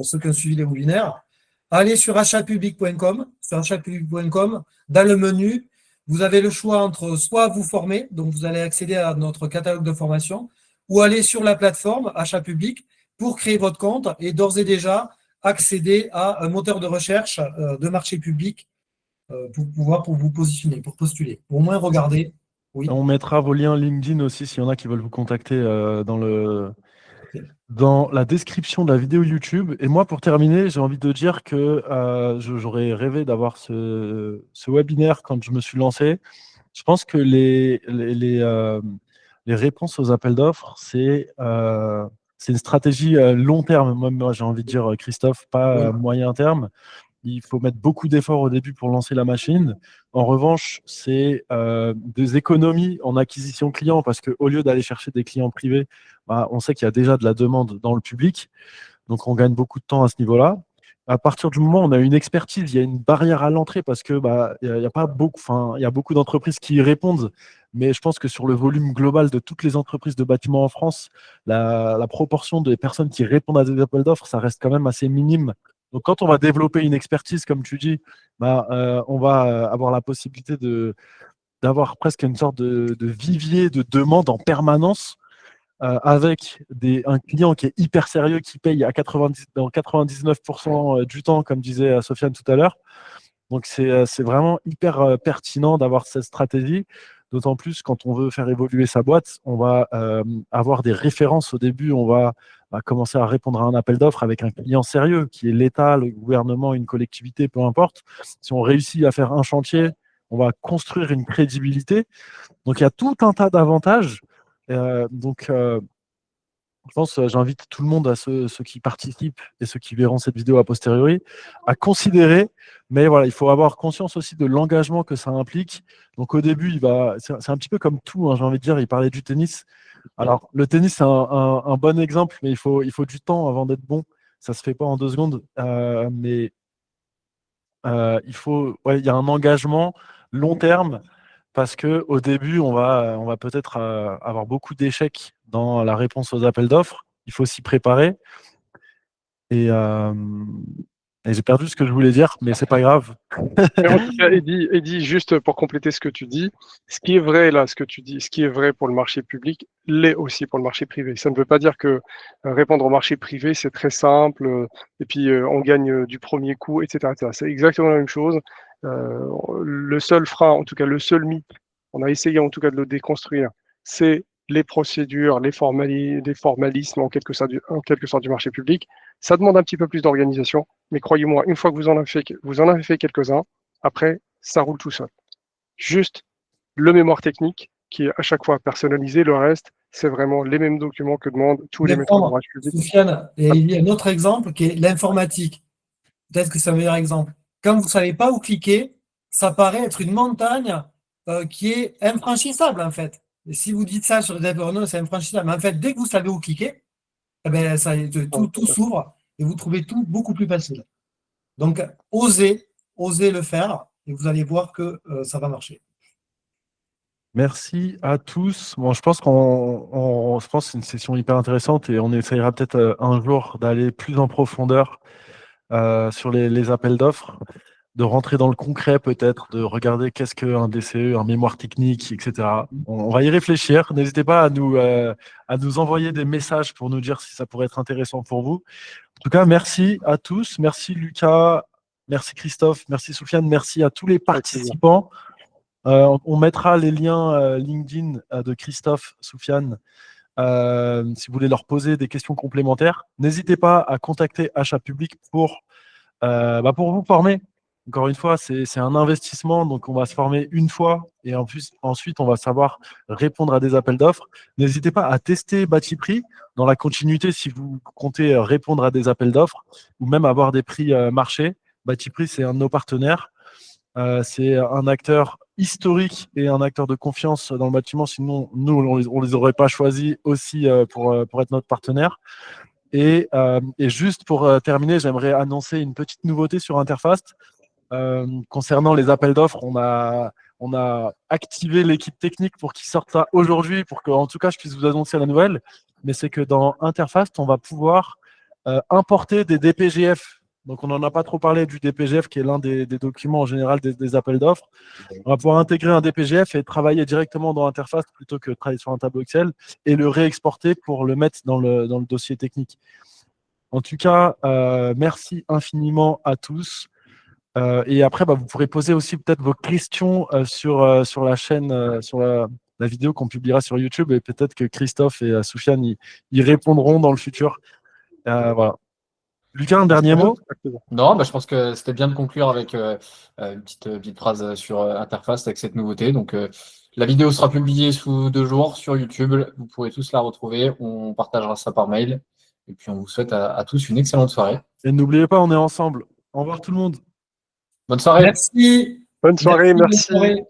ceux qui ont suivi les webinaires. Allez sur achatpublic.com. Sur achatpublic.com, dans le menu, vous avez le choix entre soit vous former, donc vous allez accéder à notre catalogue de formation, ou aller sur la plateforme Achat Public pour créer votre compte et d'ores et déjà accéder à un moteur de recherche de marché public pour vous positionner, pour postuler. Au moins, regardez. Oui. On mettra vos liens LinkedIn aussi s'il y en a qui veulent vous contacter dans la description de la vidéo YouTube. Et moi, pour terminer, j'ai envie de dire que j'aurais rêvé d'avoir ce webinaire quand je me suis lancé. Je pense que les réponses aux appels d'offres, c'est c'est une stratégie long terme. Moi, j'ai envie de dire, Christophe, pas moyen terme. Il faut mettre beaucoup d'efforts au début pour lancer la machine. En revanche, c'est des économies en acquisition client parce qu'au lieu d'aller chercher des clients privés, bah, on sait qu'il y a déjà de la demande dans le public. Donc, on gagne beaucoup de temps à ce niveau-là. À partir du moment où on a une expertise, il y a une barrière à l'entrée parce que bah, y a pas beaucoup, enfin, il y a beaucoup d'entreprises qui y répondent. Mais je pense que sur le volume global de toutes les entreprises de bâtiments en France, la proportion des personnes qui répondent à des appels d'offres, ça reste quand même assez minime. Donc, quand on va développer une expertise, comme tu dis, bah, on va avoir la possibilité d'avoir presque une sorte de vivier de demande en permanence avec un client qui est hyper sérieux, qui paye à 99% du temps, comme disait Sofiane tout à l'heure. Donc, c'est vraiment hyper pertinent d'avoir cette stratégie. D'autant plus quand on veut faire évoluer sa boîte, on va avoir des références au début. On va commencer à répondre à un appel d'offres avec un client sérieux, qui est l'État, le gouvernement, une collectivité, peu importe. Si on réussit à faire un chantier, on va construire une crédibilité. Donc, il y a tout un tas d'avantages. Je pense, j'invite tout le monde, à ceux qui participent et ceux qui verront cette vidéo a posteriori, à considérer. Mais voilà, il faut avoir conscience aussi de l'engagement que ça implique. Donc au début, c'est un petit peu comme tout, hein, j'ai envie de dire, il parlait du tennis. Alors le tennis, c'est un bon exemple, mais il faut du temps avant d'être bon. Ça ne se fait pas en 2 secondes. Mais il y a un engagement long terme parce qu'au début, on va peut-être avoir beaucoup d'échecs dans la réponse aux appels d'offres. Il faut s'y préparer. Et, euh, et j'ai perdu ce que je voulais dire, mais c'est pas grave. Mais en tout cas, Eddy, juste pour compléter ce que tu dis, ce qui est vrai là, ce que tu dis, ce qui est vrai pour le marché public, l'est aussi pour le marché privé. Ça ne veut pas dire que répondre au marché privé, c'est très simple, et puis on gagne du premier coup, etc., etc. C'est exactement la même chose. Le seul frein, en tout cas le seul mythe, on a essayé en tout cas de le déconstruire, c'est les procédures, les formalismes en quelque sorte du marché public. Ça demande un petit peu plus d'organisation, mais croyez-moi, une fois que vous en avez fait quelques-uns, après, ça roule tout seul. Juste le mémoire technique qui est à chaque fois personnalisé. Le reste, c'est vraiment les mêmes documents que demandent tous les maîtres d'ouvrage publics. Soufiane, et il y a un autre exemple qui est l'informatique. Peut-être que c'est un meilleur exemple. Quand vous ne savez pas où cliquer, ça paraît être une montagne qui est infranchissable en fait. Et si vous dites ça sur les non, c'est infranchissable. Mais en fait, dès que vous savez où cliquer, eh ben, tout s'ouvre et vous trouvez tout beaucoup plus facile. Donc, osez le faire et vous allez voir que ça va marcher. Merci à tous. Bon, je pense que c'est une session hyper intéressante et on essayera peut-être un jour d'aller plus en profondeur sur les appels d'offres, de rentrer dans le concret peut-être, de regarder qu'est-ce qu'un DCE, un mémoire technique, etc. On va y réfléchir. N'hésitez pas à nous envoyer des messages pour nous dire si ça pourrait être intéressant pour vous. En tout cas, merci à tous. Merci Lucas, merci Christophe, merci Soufiane, merci à tous les participants. On mettra les liens LinkedIn de Christophe, Soufiane, si vous voulez leur poser des questions complémentaires. N'hésitez pas à contacter Achat Public pour vous former. Encore une fois, c'est un investissement, donc on va se former une fois et ensuite on va savoir répondre à des appels d'offres. N'hésitez pas à tester Batiprix dans la continuité si vous comptez répondre à des appels d'offres ou même avoir des prix marché. Batiprix, c'est un de nos partenaires. C'est un acteur historique et un acteur de confiance dans le bâtiment. Sinon, nous, on les aurait pas choisis aussi pour être notre partenaire. Et juste pour terminer, j'aimerais annoncer une petite nouveauté sur Interfast. Concernant les appels d'offres, on a activé l'équipe technique pour qu'ils sortent ça aujourd'hui, pour qu'en tout cas, je puisse vous annoncer la nouvelle. Mais c'est que dans Interfast, on va pouvoir importer des DPGF. Donc, on n'en a pas trop parlé du DPGF, qui est l'un des documents en général des appels d'offres. On va pouvoir intégrer un DPGF et travailler directement dans Interfast plutôt que de travailler sur un tableau Excel et le réexporter pour le mettre dans le dossier technique. En tout cas, merci infiniment à tous. Et après, vous pourrez poser aussi peut-être vos questions sur la chaîne, sur la vidéo qu'on publiera sur YouTube. Et peut-être que Christophe et Soufiane y répondront dans le futur. Voilà. Lucas, un dernier mot? Non, bah, je pense que c'était bien de conclure avec une petite phrase sur Interface avec cette nouveauté. Donc, la vidéo sera publiée sous 2 jours sur YouTube. Vous pourrez tous la retrouver. On partagera ça par mail. Et puis, on vous souhaite à tous une excellente soirée. Et n'oubliez pas, on est ensemble. Au revoir tout le monde. Bonne soirée. Merci. Bonne soirée, Bonne merci. soirée.